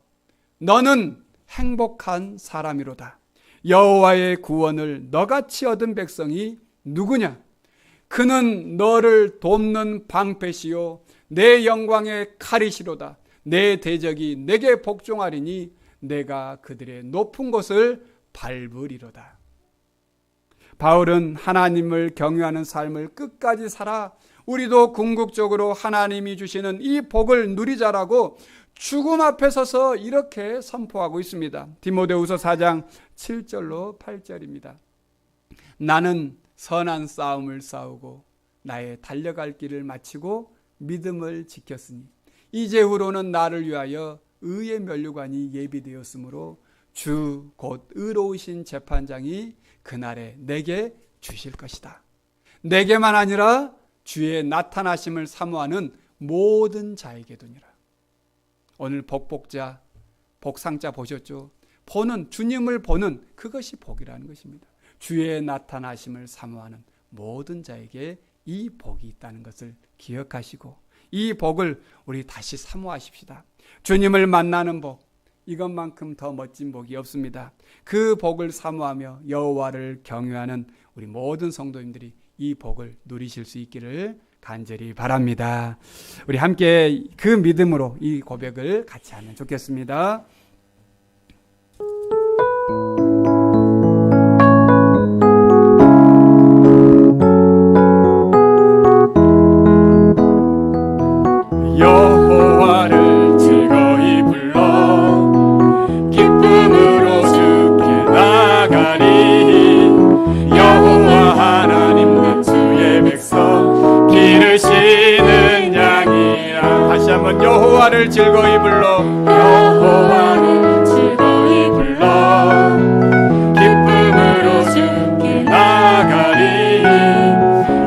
너는 행복한 사람이로다. 여호와의 구원을 너같이 얻은 백성이 누구냐? 그는 너를 돕는 방패시요 내 영광의 칼이시로다. 내 대적이 내게 복종하리니 내가 그들의 높은 곳을 밟으리로다. 바울은 하나님을 경외하는 삶을 끝까지 살아 우리도 궁극적으로 하나님이 주시는 이 복을 누리자라고 죽음 앞에 서서 이렇게 선포하고 있습니다. 디모데후서 4장 7절로 8절입니다. 나는 선한 싸움을 싸우고 나의 달려갈 길을 마치고 믿음을 지켰으니 이제후로는 나를 위하여 의의 면류관이 예비되었으므로 주 곧 의로우신 재판장이 그날에 내게 주실 것이다. 내게만 아니라 주의 나타나심을 사모하는 모든 자에게도니라. 오늘 복복자, 복상자 보셨죠? 보는, 주님을 보는 그것이 복이라는 것입니다. 주의 나타나심을 사모하는 모든 자에게 이 복이 있다는 것을 기억하시고 이 복을 우리 다시 사모하십시다. 주님을 만나는 복, 이것만큼 더 멋진 복이 없습니다. 그 복을 사모하며 여호와를 경외하는 우리 모든 성도님들이 이 복을 누리실 수 있기를 간절히 바랍니다. 우리 함께 그 믿음으로 이 고백을 같이 하면 좋겠습니다. 여호와 하나님은 주의 백성 기르시는 양이라. 다시 한번 여호와를 즐거이 불러, 여호와를 즐거이 불러 기쁨으로 주께 나가리.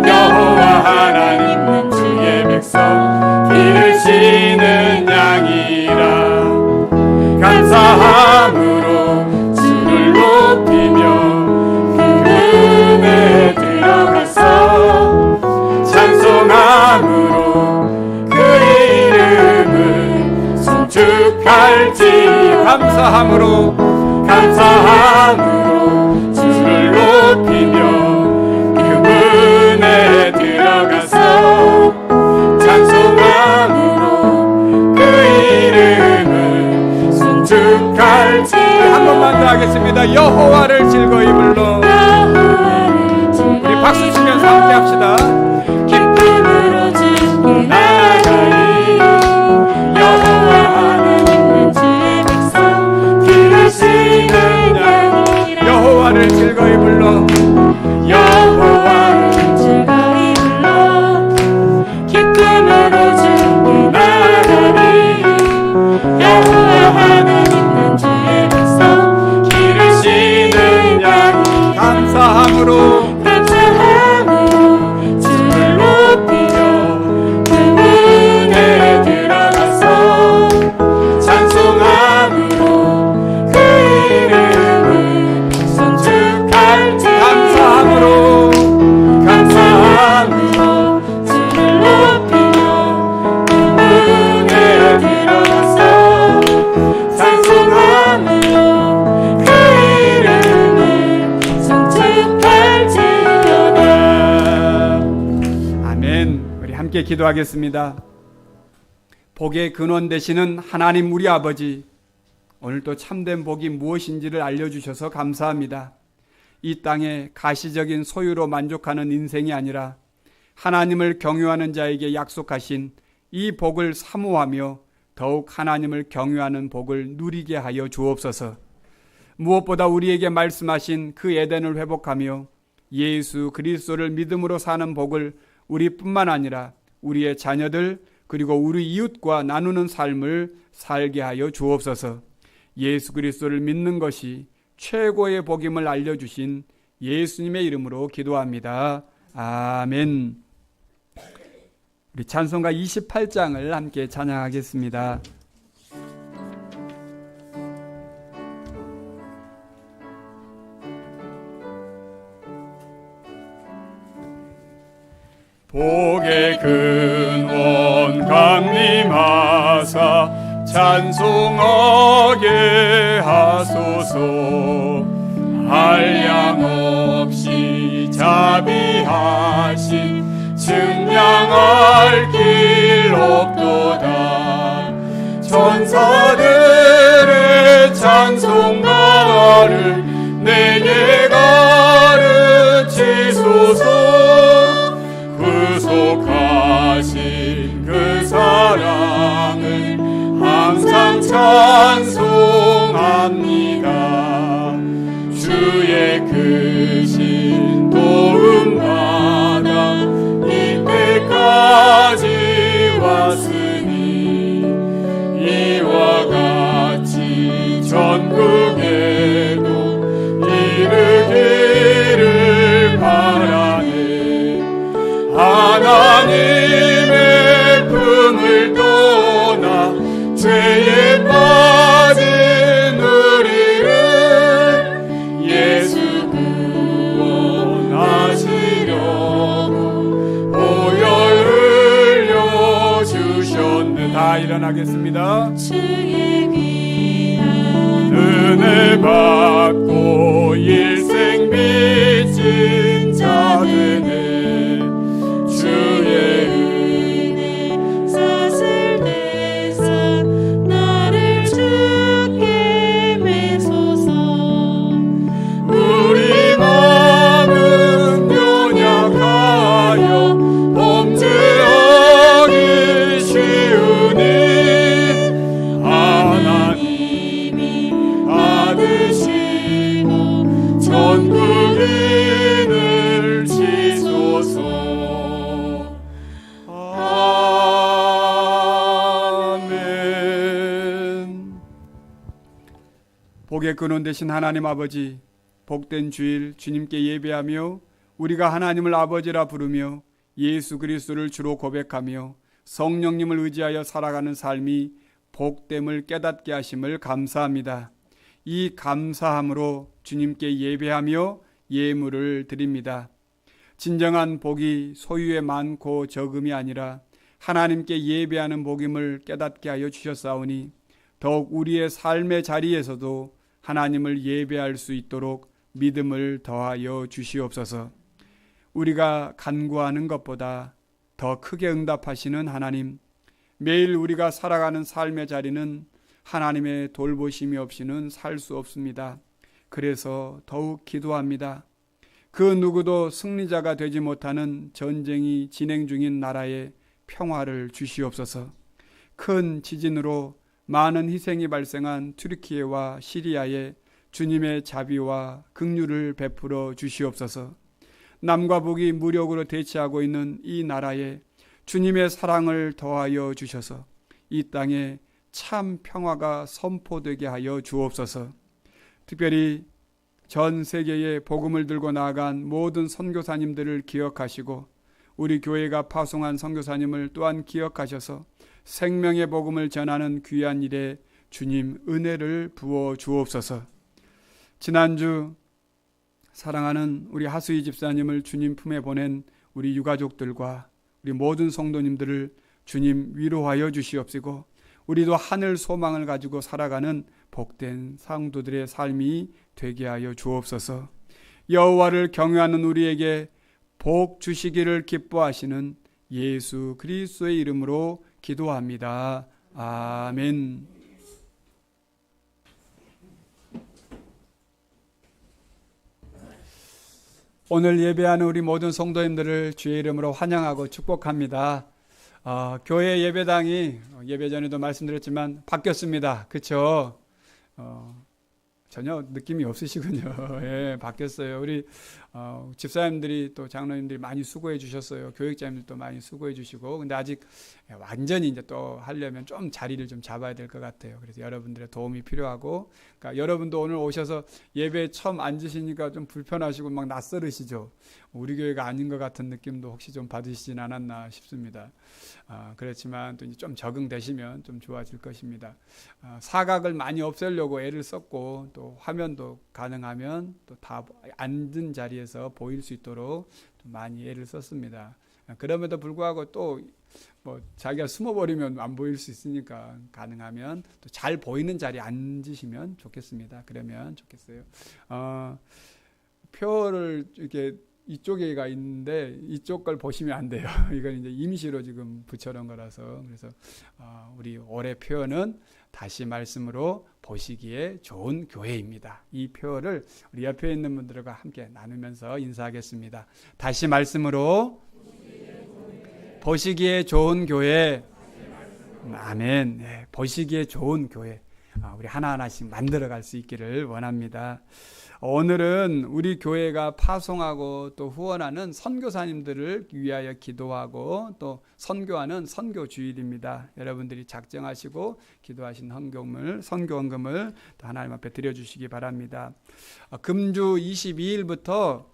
여호와 하나님은 주의 백성 기르시는 양이라. 감사함으로 주를 높이며 그 은혜에 들어가서 찬송함으로 그 이름을 송축할지니. 감사함으로 주를 높이며 그 은혜에 들어가서 찬송함으로 그 이름을 송축할지. 한 번만 더 하겠습니다. 여호와를 즐거이 불러. 우리 박수 치면서 함께 합시다. 기쁨으로 주께 나가리. 여호와 하나님은 주의 백성 기르시는 양이라. 여호와를 즐거이 불러, 여호와를 즐거이 불러 기쁨으로 주께 나가리. 여호와 하나님은 주의 백성 기르시는 양이. 감사함으로 주를 높이며 그 은혜에 들어가서 찬송함으로 그 이름을 송축할지. 감사함으로 주를 높이며 그 은혜에 들어가서 찬송함으로 그 이름을 송축할지어다. 아멘. 우리 함께 기도하겠습니다. 복의 근원 되시는 하나님 우리 아버지, 오늘도 참된 복이 무엇인지를 알려주셔서 감사합니다. 이 땅에 가시적인 소유로 만족하는 인생이 아니라 하나님을 경유하는 자에게 약속하신 이 복을 사모하며 더욱 하나님을 경유하는 복을 누리게 하여 주옵소서. 무엇보다 우리에게 말씀하신 그 에덴을 회복하며 예수 그리스도를 믿음으로 사는 복을 우리뿐만 아니라 우리의 자녀들 그리고 우리 이웃과 나누는 삶을 살게 하여 주옵소서. 예수 그리스도를 믿는 것이 최고의 복임을 알려주신 예수님의 이름으로 기도합니다. 아멘. 우리 찬송가 28장을 함께 찬양하겠습니다. 복의 근원 강림하사 찬송하게 하소서. 한량없이 자비하신 증량할 길 없도다. 천사들의 찬송가를 내게 가르치소서. 구속하신 그 사랑을 항상 찬송합니다. 주의 크신 도움 받아 이때까지 왔으니 이와 같이 전국에도 이르기를 바라네. 하나님의 품을 떠나 죄에 빠진 우리를 예수 구원 복의 근원 되신 하나님 아버지, 복된 주일 주님께 예배하며 우리가 하나님을 아버지라 부르며 예수 그리스도를 주로 고백하며 성령님을 의지하여 살아가는 삶이 복됨을 깨닫게 하심을 감사합니다. 이 감사함으로 주님께 예배하며 예물을 드립니다. 진정한 복이 소유에 많고 적음이 아니라 하나님께 예배하는 복임을 깨닫게 하여 주셨사오니 더욱 우리의 삶의 자리에서도 하나님을 예배할 수 있도록 믿음을 더하여 주시옵소서. 우리가 간구하는 것보다 더 크게 응답하시는 하나님, 매일 우리가 살아가는 삶의 자리는 하나님의 돌보심이 없이는 살 수 없습니다. 그래서 더욱 기도합니다. 그 누구도 승리자가 되지 못하는 전쟁이 진행 중인 나라에 평화를 주시옵소서. 큰 지진으로 많은 희생이 발생한 튀르키예와 시리아에 주님의 자비와 긍휼을 베풀어 주시옵소서. 남과 북이 무력으로 대치하고 있는 이 나라에 주님의 사랑을 더하여 주셔서 이 땅에 참 평화가 선포되게 하여 주옵소서. 특별히 전 세계에 복음을 들고 나아간 모든 선교사님들을 기억하시고 우리 교회가 파송한 선교사님을 또한 기억하셔서 생명의 복음을 전하는 귀한 일에 주님 은혜를 부어 주옵소서. 지난주 사랑하는 우리 하수희 집사님을 주님 품에 보낸 우리 유가족들과 우리 모든 성도님들을 주님 위로하여 주시옵시고 우리도 하늘 소망을 가지고 살아가는 복된 성도들의 삶이 되게 하여 주옵소서. 여호와를 경외하는 우리에게 복 주시기를 기뻐하시는 예수 그리스도의 이름으로 기도합니다. 아멘. 오늘 예배하는 우리 모든 성도님들을 주의 이름으로 환영하고 축복합니다. 교회 예배당이 예배 전에도 말씀드렸지만 바뀌었습니다. 그렇죠? 전혀 느낌이 없으시군요. 예, 바뀌었어요. 우리 집사님들이 또 장로님들이 많이 수고해 주셨어요. 교육자님들도 많이 수고해 주시고, 근데 아직 완전히 이제 또 하려면 좀 자리를 좀 잡아야 될 것 같아요. 그래서 여러분들의 도움이 필요하고, 그러니까 여러분도 오늘 오셔서 예배 처음 앉으시니까 좀 불편하시고 막 낯설으시죠. 우리 교회가 아닌 것 같은 느낌도 혹시 좀 받으시진 않았나 싶습니다. 그렇지만 또 이제 좀 적응되시면 좀 좋아질 것입니다. 사각을 많이 없애려고 애를 썼고 또 화면도 가능하면 또 다 앉은 자리에서 보일 수 있도록 좀 많이 애를 썼습니다. 그럼에도 불구하고 또 뭐 자기가 숨어버리면 안 보일 수 있으니까 가능하면 또 잘 보이는 자리에 앉으시면 좋겠습니다. 그러면 좋겠어요. 표를 이렇게 이쪽에가 있는데 이쪽 걸 보시면 안 돼요. 이건 이제 임시로 지금 붙여놓은 거라서. 그래서 우리 올해 표는 다시 말씀으로 보시기에 좋은 교회입니다. 이 표를 우리 옆에 있는 분들과 함께 나누면서 인사하겠습니다. 다시 말씀으로 보시기에 좋은 교회. 아멘. 네, 보시기에 좋은 교회. 우리 하나하나씩 만들어갈 수 있기를 원합니다. 오늘은 우리 교회가 파송하고 또 후원하는 선교사님들을 위하여 기도하고 또 선교하는 선교주일입니다. 여러분들이 작정하시고 기도하신 선교헌금을 또 하나님 앞에 드려주시기 바랍니다. 금주 22일부터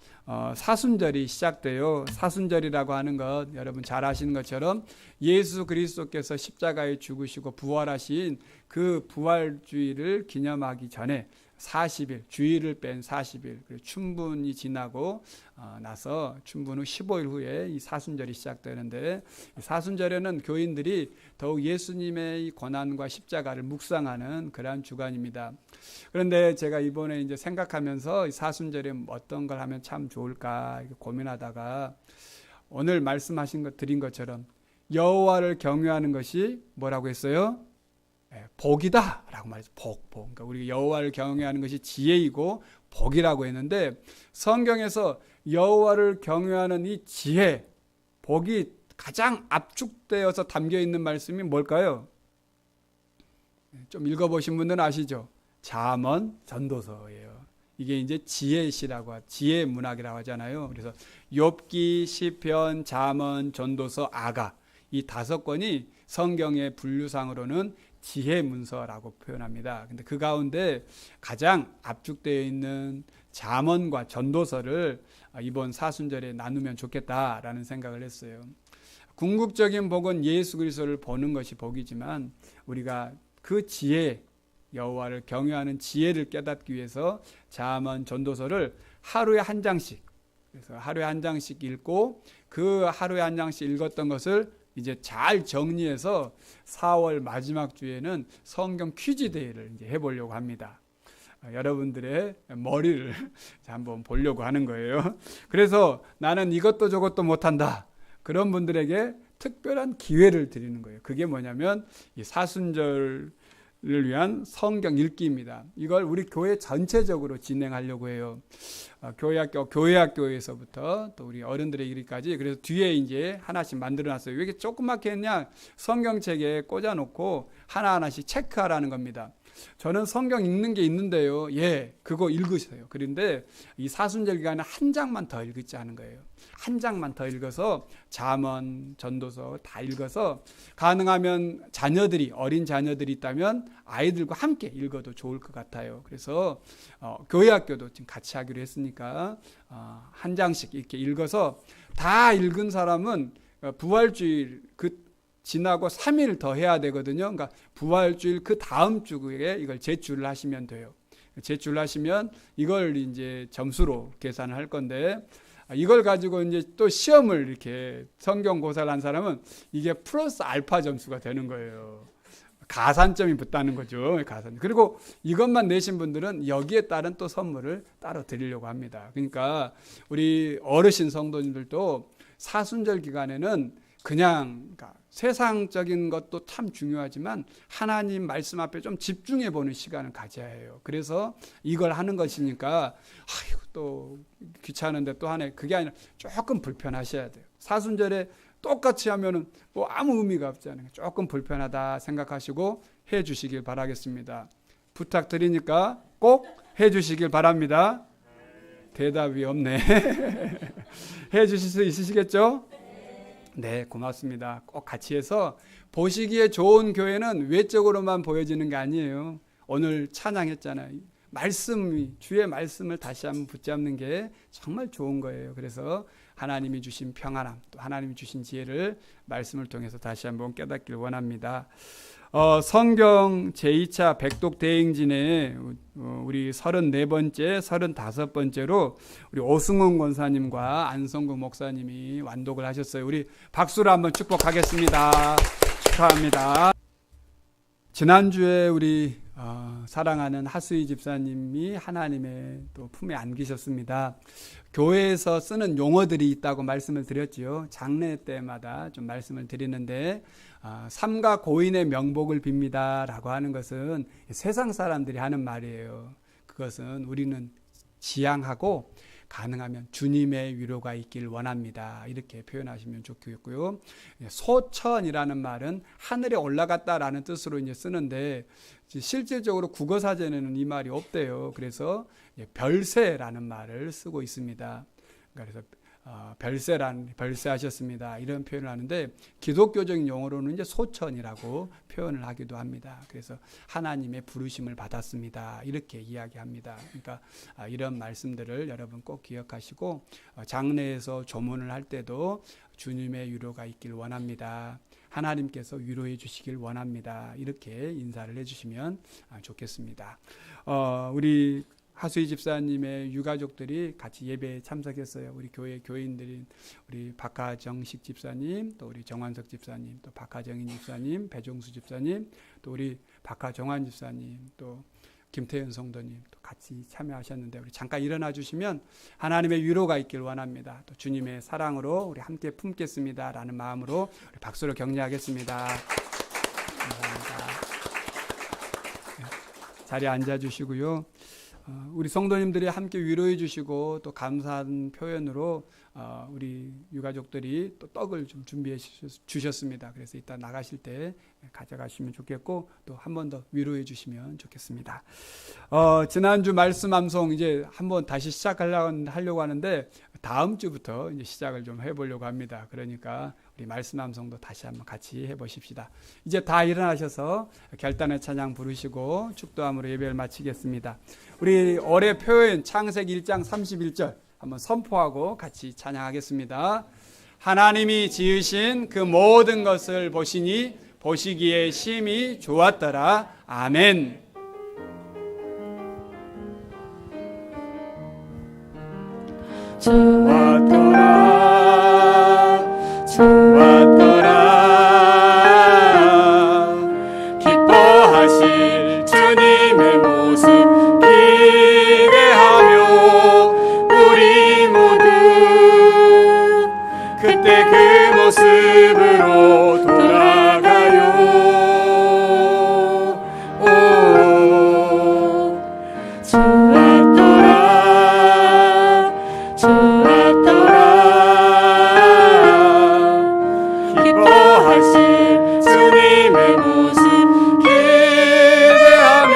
사순절이 시작돼요. 사순절이라고 하는 것 여러분 잘 아시는 것처럼 예수 그리스도께서 십자가에 죽으시고 부활하신 그 부활주의를 기념하기 전에 40일, 주일을 뺀 40일, 그리고 춘분이 지나고 나서 춘분 후 15일 후에 이 사순절이 시작되는데, 사순절에는 교인들이 더욱 예수님의 고난과 십자가를 묵상하는 그러한 주간입니다. 그런데 제가 이번에 이제 생각하면서 이 사순절에 어떤 걸 하면 참 좋을까 고민하다가 오늘 말씀하신 것 드린 것처럼 여호와를 경외하는 것이 뭐라고 했어요? 복이다 라고 말했어요. 복. 그러니까 우리가 여호와를 경외하는 것이 지혜이고 복이라고 했는데, 성경에서 여호와를 경외하는 이 지혜, 복이 가장 압축되어서 담겨 있는 말씀이 뭘까요? 좀 읽어보신 분들은 아시죠? 잠언, 전도서예요. 이게 이제 지혜시라고, 지혜 문학이라고 하잖아요. 그래서 욥기, 시편, 잠언, 전도서, 아가, 이 5권이 성경의 분류상으로는 지혜 문서라고 표현합니다. 근데 그 가운데 가장 압축되어 있는 잠언과 전도서를 이번 사순절에 나누면 좋겠다라는 생각을 했어요. 궁극적인 복은 예수 그리스도를 보는 것이 복이지만 우리가 그 지혜, 여호와를 경외하는 지혜를 깨닫기 위해서 잠언, 전도서를 하루에 한 장씩, 그래서 하루에 한 장씩 읽고 그 하루에 한 장씩 읽었던 것을 이제 잘 정리해서 4월 마지막 주에는 성경 퀴즈 대회를 이제 해보려고 합니다. 여러분들의 머리를 한번 보려고 하는 거예요. 그래서 나는 이것도 저것도 못한다. 그런 분들에게 특별한 기회를 드리는 거예요. 그게 뭐냐면 이 사순절을 위한 성경 읽기입니다. 이걸 우리 교회 전체적으로 진행하려고 해요. 교회학교에서부터 또 우리 어른들의 일까지. 그래서 뒤에 이제 하나씩 만들어놨어요. 왜 이렇게 조그맣게 했냐? 성경책에 꽂아놓고 하나하나씩 체크하라는 겁니다. 저는 성경 읽는 게 있는데요. 예, 그거 읽으세요. 그런데 이 사순절 기간에 한 장만 더 읽지 않은 거예요. 한 장만 더 읽어서 잠언, 전도서 다 읽어서 가능하면 자녀들이, 어린 자녀들이 있다면 아이들과 함께 읽어도 좋을 것 같아요. 그래서 교회학교도 지금 같이 하기로 했으니까 한 장씩 이렇게 읽어서 다 읽은 사람은 부활주일 지나고 3일 더 해야 되거든요. 그러니까 부활주일 그 다음 주에 이걸 제출을 하시면 돼요. 제출을 하시면 이걸 이제 점수로 계산을 할 건데, 이걸 가지고 이제 또 시험을 이렇게 성경고사를 한 사람은 이게 플러스 알파 점수가 되는 거예요. 가산점이 붙다는 거죠. 가산. 그리고 이것만 내신 분들은 여기에 따른 또 선물을 따로 드리려고 합니다. 그러니까 우리 어르신 성도님들도 사순절 기간에는 그냥 세상적인 것도 참 중요하지만 하나님 말씀 앞에 좀 집중해 보는 시간을 가져야 해요. 그래서 이걸 하는 것이니까 또 귀찮은데 또 하네. 그게 아니라 조금 불편하셔야 돼요. 사순절에 똑같이 하면은 뭐 아무 의미가 없잖아요. 조금 불편하다 생각하시고 해 주시길 바라겠습니다. 부탁드리니까 꼭 해 주시길 바랍니다. 대답이 없네. 해 주실 수 있으시겠죠? 네, 고맙습니다. 꼭 같이 해서 보시기에 좋은 교회는 외적으로만 보여지는 게 아니에요. 오늘 찬양했잖아요. 주의 말씀을 다시 한번 붙잡는 게 정말 좋은 거예요. 그래서 하나님이 주신 평안함, 또 하나님이 주신 지혜를 말씀을 통해서 다시 한번 깨닫길 원합니다. 성경 제2차 백독 대행진에 우리 34번째, 35번째로 우리 오승훈 권사님과 안성국 목사님이 완독을 하셨어요. 우리 박수로 한번 축복하겠습니다. 축하합니다. 지난주에 우리 사랑하는 하수희 집사님이 하나님의 또 품에 안기셨습니다. 교회에서 쓰는 용어들이 있다고 말씀을 드렸지요. 장례 때마다 좀 말씀을 드리는데 삼가 고인의 명복을 빕니다 라고 하는 것은 세상 사람들이 하는 말이에요. 그것은 우리는 지향하고 가능하면 주님의 위로가 있길 원합니다. 이렇게 표현하시면 좋겠고요. 소천이라는 말은 하늘에 올라갔다라는 뜻으로 이제 쓰는데 실질적으로 국어사전에는 이 말이 없대요. 그래서 별세라는 말을 쓰고 있습니다. 그래서 별세하셨습니다. 이런 표현을 하는데 기독교적인 용어로는 이제 소천이라고 표현을 하기도 합니다. 그래서 하나님의 부르심을 받았습니다. 이렇게 이야기합니다. 그러니까 이런 말씀들을 여러분 꼭 기억하시고 장례에서 조문을 할 때도 주님의 위로가 있길 원합니다. 하나님께서 위로해 주시길 원합니다. 이렇게 인사를 해주시면 좋겠습니다. 우리 하수희 집사님의 유가족들이 같이 예배에 참석했어요. 우리 교회 교인들인 우리 박하정식 집사님, 또 우리 정환석 집사님, 또 박하정인 집사님, 배종수 집사님, 또 우리 박하정환 집사님, 또 김태현 성도님 또 같이 참여하셨는데 우리 잠깐 일어나 주시면 하나님의 위로가 있길 원합니다. 또 주님의 사랑으로 우리 함께 품겠습니다라는 마음으로 우리 박수로 격려하겠습니다. 감사합니다. 자리에 앉아 주시고요. 우리 성도님들이 함께 위로해 주시고 또 감사한 표현으로 우리 유가족들이 또 떡을 좀 준비해 주셨습니다. 그래서 이따 나가실 때 가져가시면 좋겠고 또 한 번 더 위로해 주시면 좋겠습니다. 지난주 말씀 암송 이제 한번 다시 시작하려고 하는데 다음 주부터 이제 시작을 좀 해보려고 합니다. 그러니까 우리 말씀 암송도 다시 한번 같이 해보십시다. 이제 다 일어나셔서 결단의 찬양 부르시고 축도함으로 예배를 마치겠습니다. 우리 올해 표현 창세기 1장 31절 한번 선포하고 같이 찬양하겠습니다. 하나님이 지으신 그 모든 것을 보시니 보시기에 심히 좋았더라. 아멘. 좋았더라 좋았더라 기뻐하실 주님의 모습 기대하며 우리 모두 그때 그 모습으로 돌아가요. 오 좋았더라 좋았더라 기뻐하신 주님의 모습 기대하며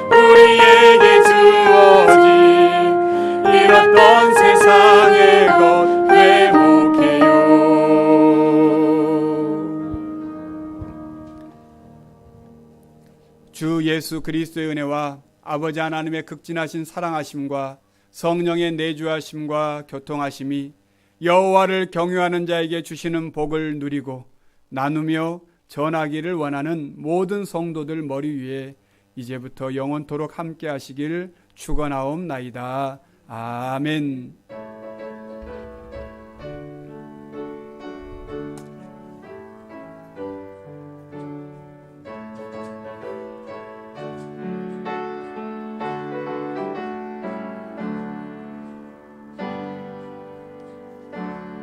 우리에게 주어진 잃었던 세상의 것 회복해요. 주 예수 그리스도의 은혜와 아버지 하나님의 극진하신 사랑하심과 성령의 내주하심과 교통하심이 여호와를 경유하는 자에게 주시는 복을 누리고 나누며 전하기를 원하는 모든 성도들 머리 위에 이제부터 영원토록 함께 하시길 축원하옵나이다. 아멘.